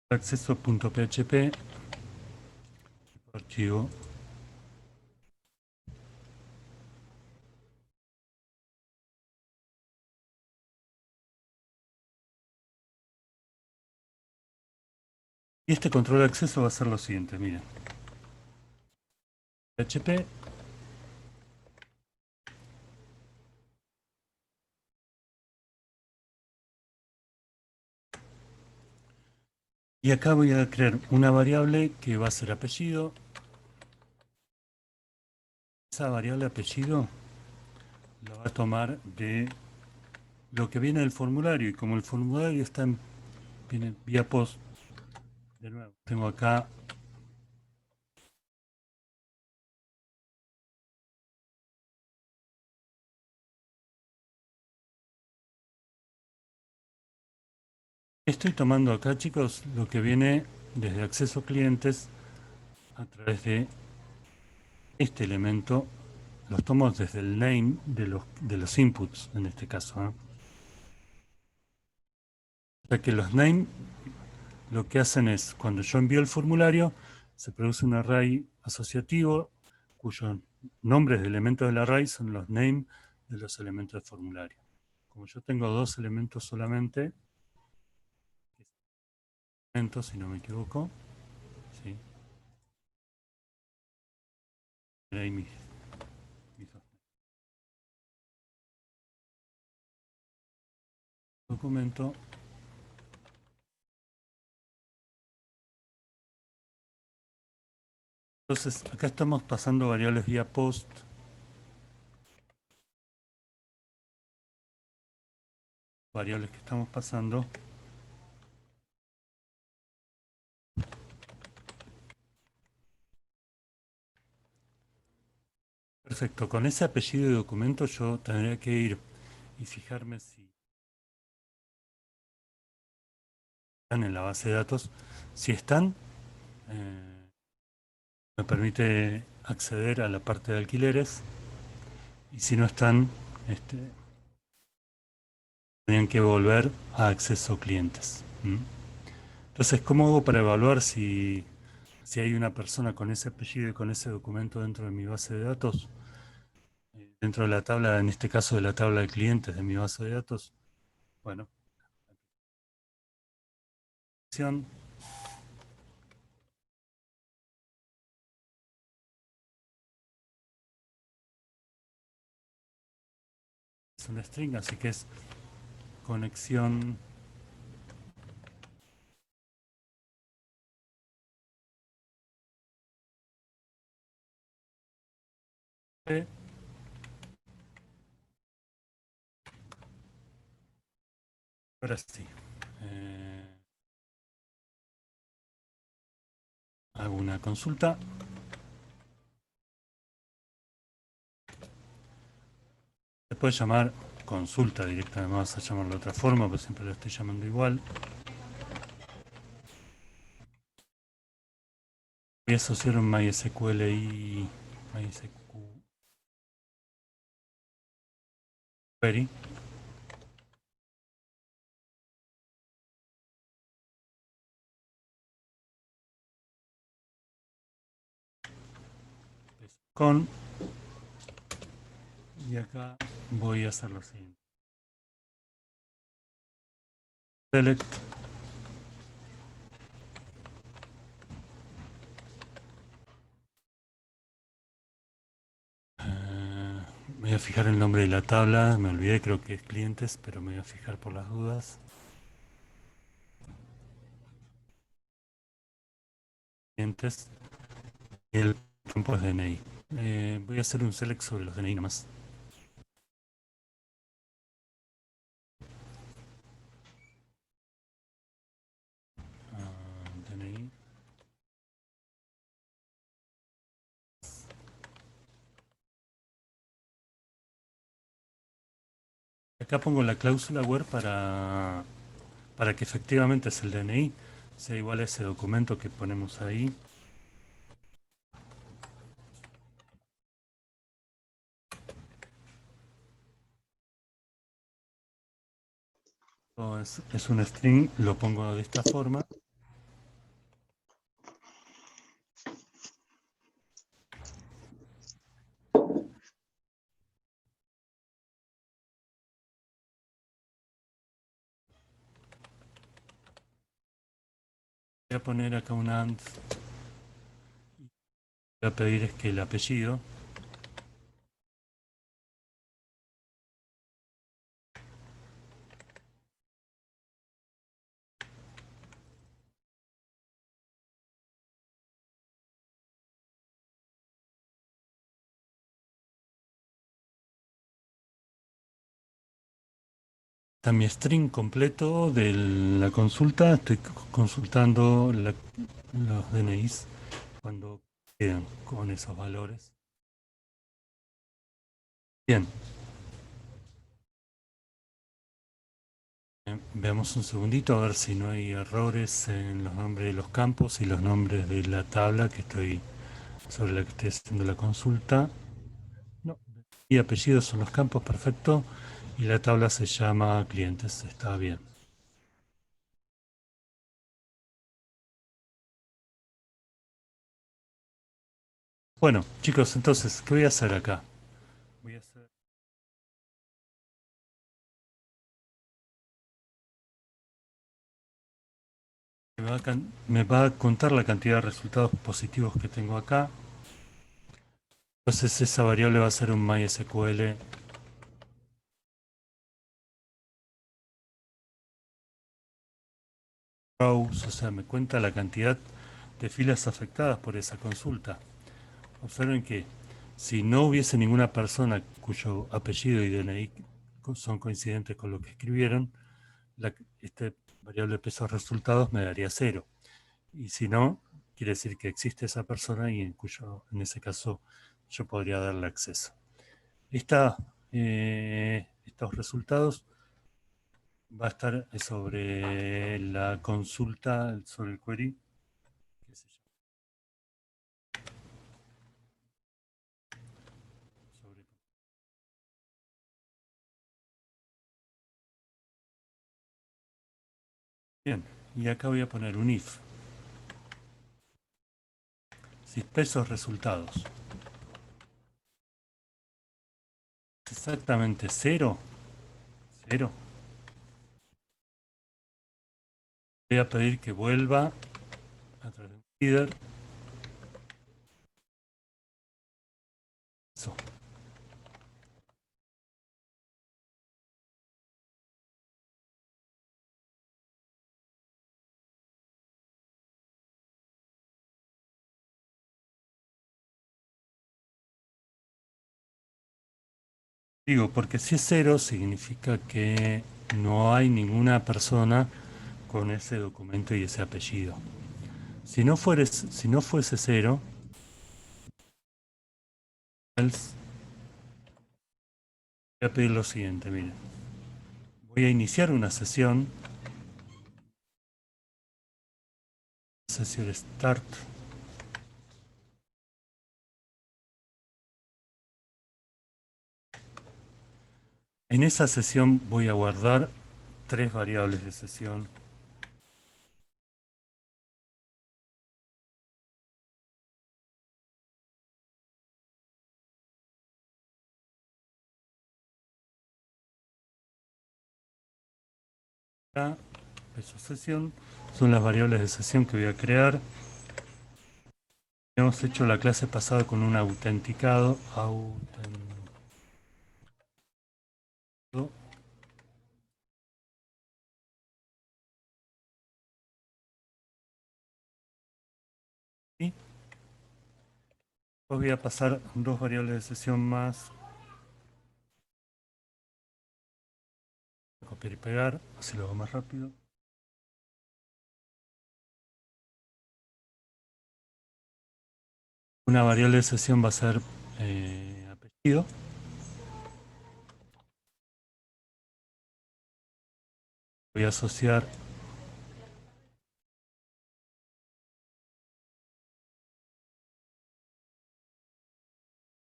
[SPEAKER 1] Acceso.php, archivo. Y este control de acceso va a ser lo siguiente, miren. PHP, y acá voy a crear una variable que va a ser apellido. Esa variable apellido la va a tomar de lo que viene del formulario, y como el formulario viene vía post, de nuevo, tengo acá estoy tomando acá, chicos, lo que viene desde acceso clientes a través de este elemento. Los tomo desde el name de los inputs, en este caso. O sea que los name lo que hacen es, cuando yo envío el formulario, se produce un array asociativo cuyos nombres de elementos del array son los name de los elementos del formulario. Como yo tengo dos elementos solamente, si no me equivoco, ¿sí? Ahí mis documento. Entonces, acá estamos pasando variables vía post. Variables que estamos pasando. Perfecto, con ese apellido de documento yo tendría que ir y fijarme si están en la base de datos. Si están, me permite acceder a la parte de alquileres, y si no están, tendrían que volver a acceso clientes. Entonces, ¿cómo hago para evaluar si hay una persona con ese apellido y con ese documento dentro de mi base de datos? Dentro de la tabla, en este caso de la tabla de clientes de mi base de datos. Bueno, acción, es una string, así que es conexión P. Ahora sí. Hago una consulta. Se puede llamar consulta directamente, vamos a llamarlo de otra forma, pero siempre lo estoy llamando igual. Voy a asociar un MySQL y MySQL query. Con, y acá voy a hacer lo siguiente. Select me voy a fijar el nombre de la tabla, me olvidé, creo que es clientes, pero me voy a fijar por las dudas. Clientes, y el campo es DNI. Voy a hacer un select sobre los DNI nomás. acá pongo la cláusula where para que efectivamente es el DNI, sea igual a ese documento que ponemos ahí. Es un string, lo pongo de esta forma. Voy a poner acá un and. Voy a pedir es que el apellido. Está mi string completo de la consulta. Estoy consultando los DNIs cuando quedan con esos valores. Bien. Veamos un segundito a ver si no hay errores en los nombres de los campos y los nombres de la tabla sobre la que estoy haciendo la consulta. No. Y apellidos son los campos, perfecto. Y la tabla se llama clientes, está bien. Bueno, chicos, entonces, ¿qué voy a hacer acá? Voy a hacer... Me va a contar la cantidad de resultados positivos que tengo acá. Entonces esa variable va a ser un MySQL rows, o sea, me cuenta la cantidad de filas afectadas por esa consulta. Observen que si no hubiese ninguna persona cuyo apellido y DNI son coincidentes con lo que escribieron, este variable de peso resultados me daría 0. Y si no, quiere decir que existe esa persona y en ese caso yo podría darle acceso. Estos resultados va a estar sobre la consulta, sobre el query, qué sé yo, sobre... Bien, y acá voy a poner un if. Si pesos resultados exactamente 0, 0, voy a pedir que vuelva a través de un header. Eso. Digo, porque si es 0 significa que no hay ninguna persona con ese documento y ese apellido. Si no fuese 0, else, voy a pedir lo siguiente, miren. Voy a iniciar una sesión start. En esa sesión voy a guardar 3 variables de sesión. Acá, peso sesión, son las variables de sesión que voy a crear. Hemos hecho la clase pasada con un autenticado. Y voy a pasar 2 variables de sesión más. Copiar y pegar, así lo hago más rápido. Una variable de sesión va a ser apellido. Voy a asociar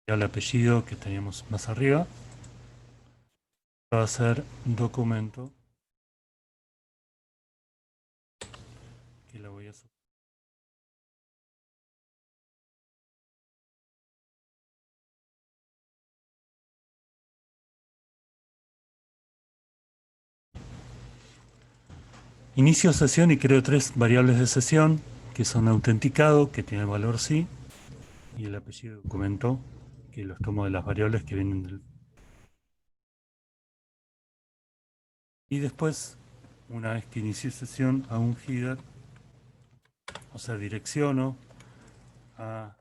[SPEAKER 1] al apellido que teníamos más arriba. Va a ser documento que la voy a asociar. Inicio sesión y creo tres variables de sesión que son autenticado, que tiene el valor sí, y el apellido de documento, que los tomo de las variables que vienen del... Y después, una vez que inicie sesión, hago un header, o sea, direcciono a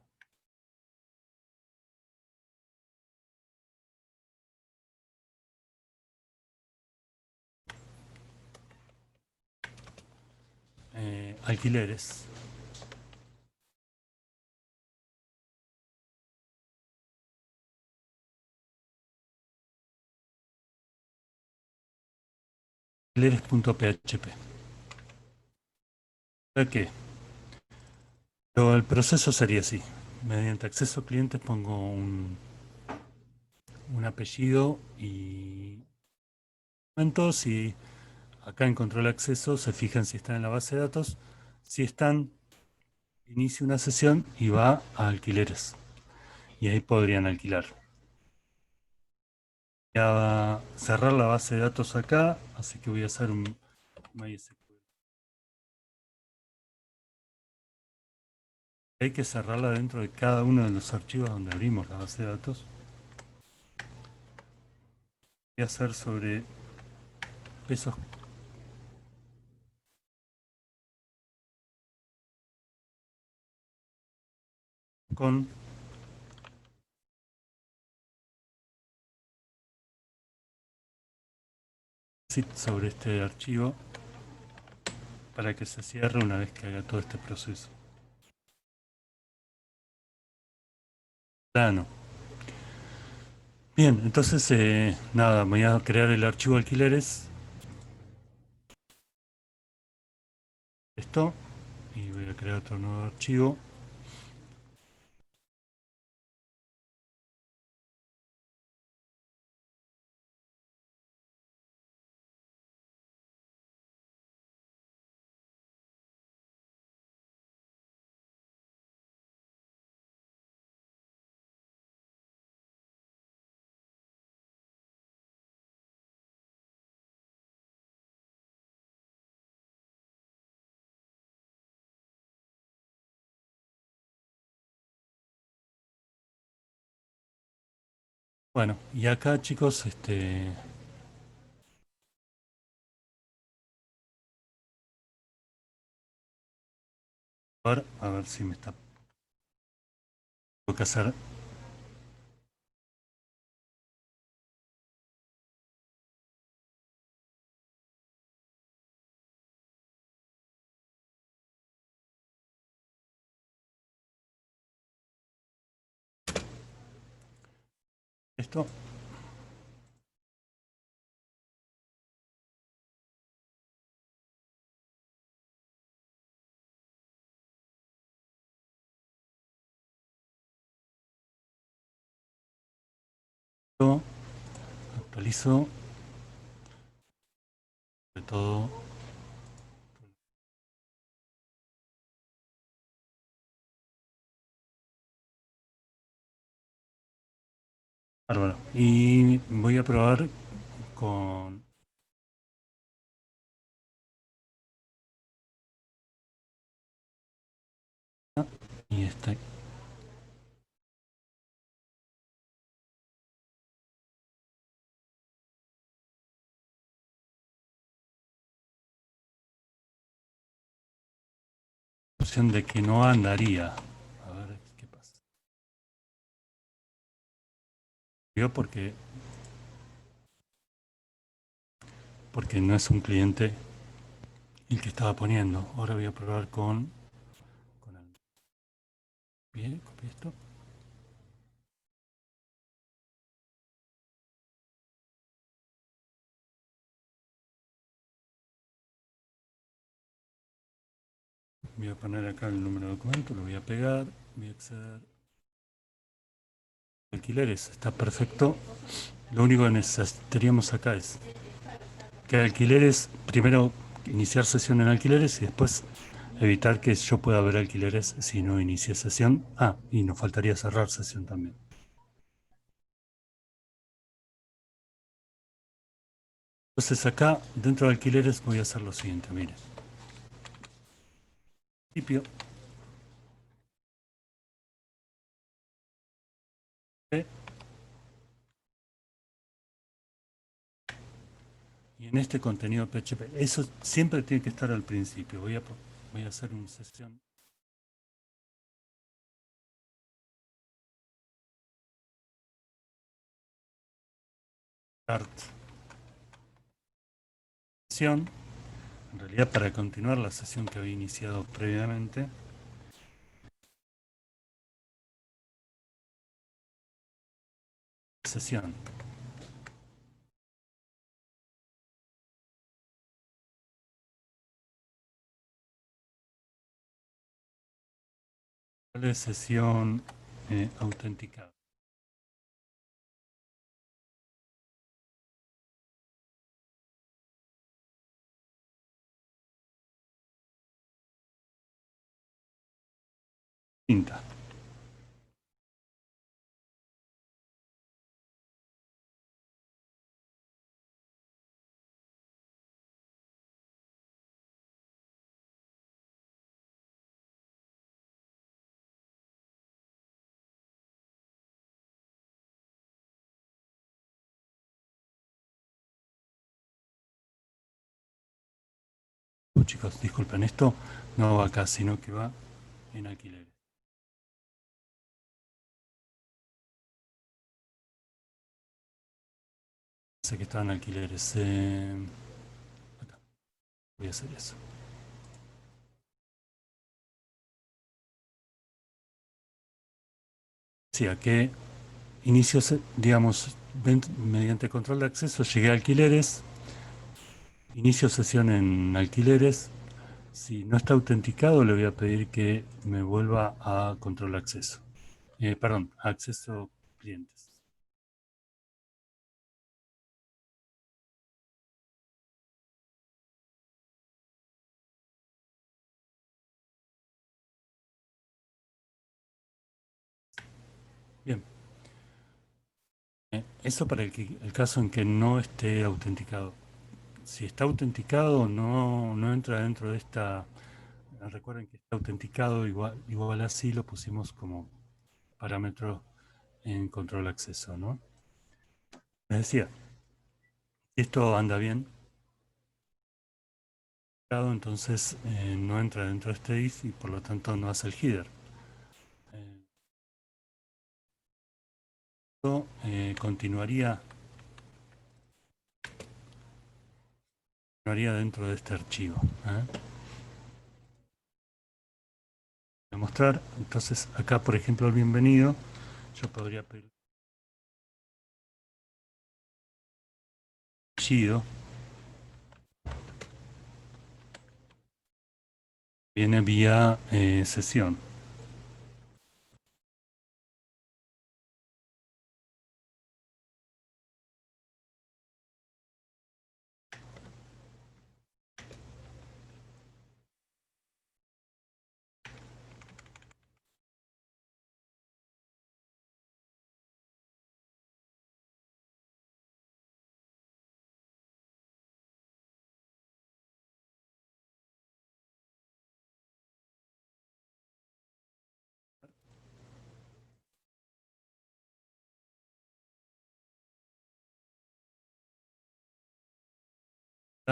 [SPEAKER 1] alquileres. Alquileres.php. ¿Para qué? Pero el proceso sería así. Mediante acceso a clientes pongo un apellido y documentos y acá en control acceso se fijan si están en la base de datos. Si están, inicio una sesión y va a alquileres. Y ahí podrían alquilar. Voy a cerrar la base de datos acá, así que voy a hacer un MySQL. Hay que cerrarla dentro de cada uno de los archivos donde abrimos la base de datos. Voy a hacer sobre pesos con sobre este archivo para que se cierre una vez que haga todo este proceso. Plano. Bien, entonces nada, voy a crear el archivo alquileres. Esto. Y voy a crear otro nuevo archivo. Bueno, y acá chicos, a ver si me está... Tengo que hacer esto. Actualizo. Sobre todo. Bárbaro. Y voy a probar con... Y esta opción de que no andaría. A ver qué pasa. Yo porque no es un cliente el que estaba poniendo. Ahora voy a probar con el... Bien, copié esto. Voy a poner acá el número de documento, lo voy a pegar, voy a acceder. Alquileres, está perfecto. Lo único que necesitaríamos acá es que alquileres, primero iniciar sesión en alquileres y después evitar que yo pueda ver alquileres si no inicie sesión. Ah, y nos faltaría cerrar sesión también. Entonces acá, dentro de alquileres, voy a hacer lo siguiente, miren. Principio. Y en este contenido PHP, eso siempre tiene que estar al principio. Voy a hacer una sesión. Start. Sesión. En realidad, para continuar la sesión que había iniciado previamente. Sesión. ¿Cuál es sesión autenticada? Quinta. Chicos, disculpen, esto no va acá, sino que va en alquileres. Sé que estaban alquileres. Acá. Voy a hacer eso. Sí, a que inicio, digamos, mediante control de acceso, llegué a alquileres, inicio sesión en alquileres. Si no está autenticado, le voy a pedir que me vuelva a control de acceso. Perdón, acceso clientes. Bien. Eso para el caso en que no esté autenticado. Si está autenticado, no entra dentro de esta. Recuerden que está autenticado, igual así lo pusimos como parámetro en control acceso, ¿no? Les decía, si esto anda bien, entonces no entra dentro de este if y por lo tanto no hace el header. Esto continuaría dentro de este archivo. Voy a mostrar, entonces acá por ejemplo el bienvenido, yo podría pedir apellido, viene vía sesión.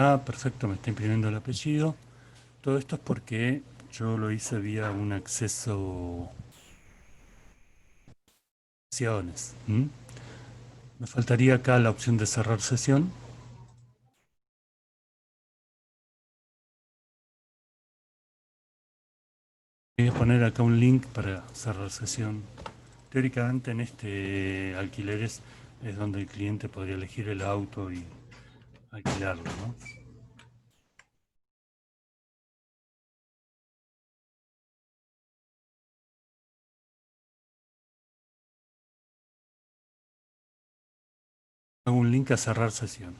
[SPEAKER 1] Ah, perfecto, me está imprimiendo el apellido. Todo esto es porque yo lo hice vía un acceso sesiones. Me faltaría acá la opción de cerrar sesión. Voy a poner acá un link para cerrar sesión. Teóricamente en este alquileres es donde el cliente podría elegir el auto y alquilarlo, ¿no? Hago un link a cerrar sesión.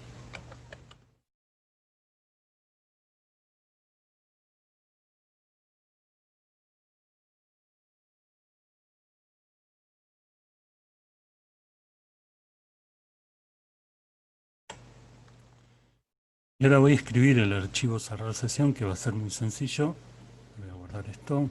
[SPEAKER 1] Y ahora voy a escribir el archivo cerrar sesión, que va a ser muy sencillo. Voy a guardar esto.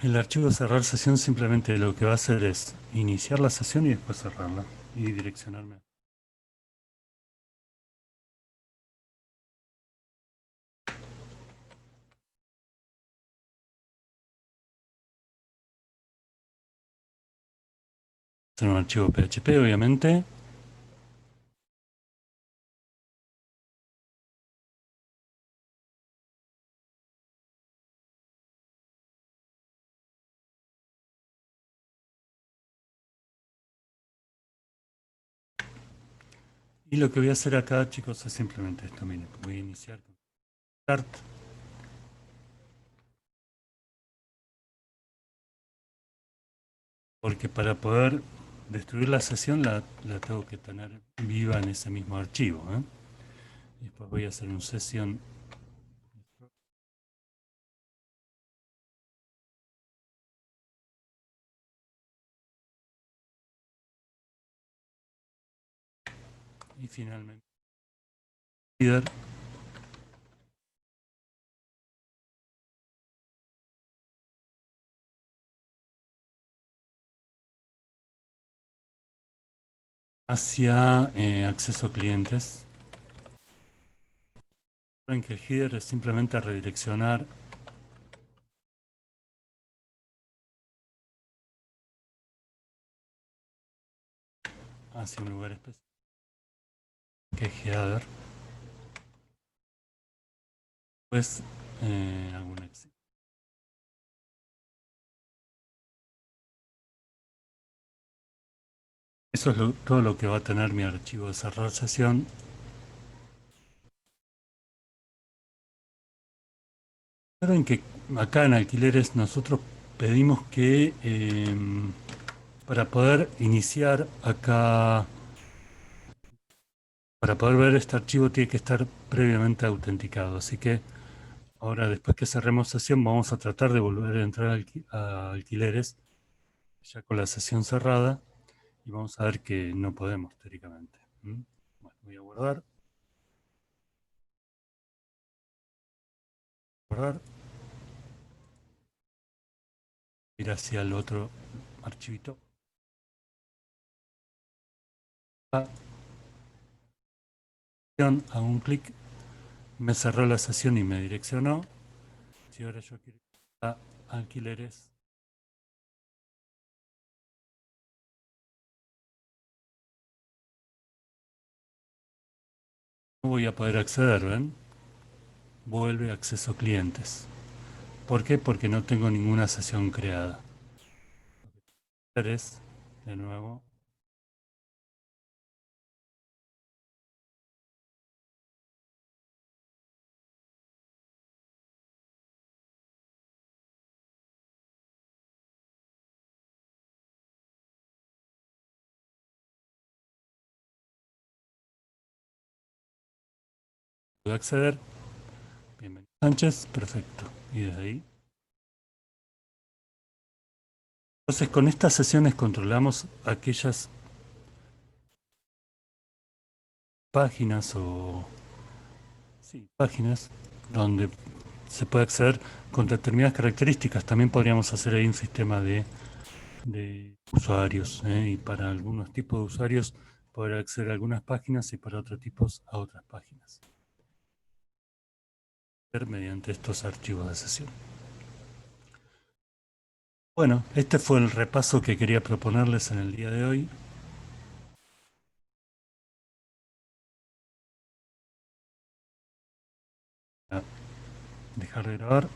[SPEAKER 1] El archivo cerrar sesión simplemente lo que va a hacer es iniciar la sesión y después cerrarla y direccionarme. Es un archivo PHP, obviamente. Y lo que voy a hacer acá, chicos, es simplemente esto. Miren, voy a iniciar con Start. Porque para poder destruir la sesión la tengo que tener viva en ese mismo archivo. Y después voy a hacer un sesión. Y finalmente, líder. Hacia acceso a clientes. Recuerden que el header es simplemente redireccionar hacia un lugar específico, que es header. Pues algún exit. Eso es todo lo que va a tener mi archivo de cerrar sesión. Recuerden que acá en alquileres nosotros pedimos que para poder iniciar acá, para poder ver este archivo tiene que estar previamente autenticado. Así que ahora, después que cerremos sesión, vamos a tratar de volver a entrar a alquileres ya con la sesión cerrada y vamos a ver que no podemos teóricamente. Bueno, voy a guardar, ir hacia el otro archivito. Hago un clic, me cerró la sesión y me direccionó. Si ahora yo quiero ir a alquileres, no voy a poder acceder, ¿ven? Vuelve acceso clientes. ¿Por qué? Porque no tengo ninguna sesión creada. Es, de nuevo, puedo acceder. Bienvenido Sánchez, perfecto. Y desde ahí. Entonces, con estas sesiones controlamos aquellas páginas o sí, páginas donde se puede acceder con determinadas características. También podríamos hacer ahí un sistema de usuarios, y para algunos tipos de usuarios poder acceder a algunas páginas y para otros tipos a otras páginas mediante estos archivos de sesión. Bueno, este fue el repaso que quería proponerles en el día de hoy. Dejar de grabar.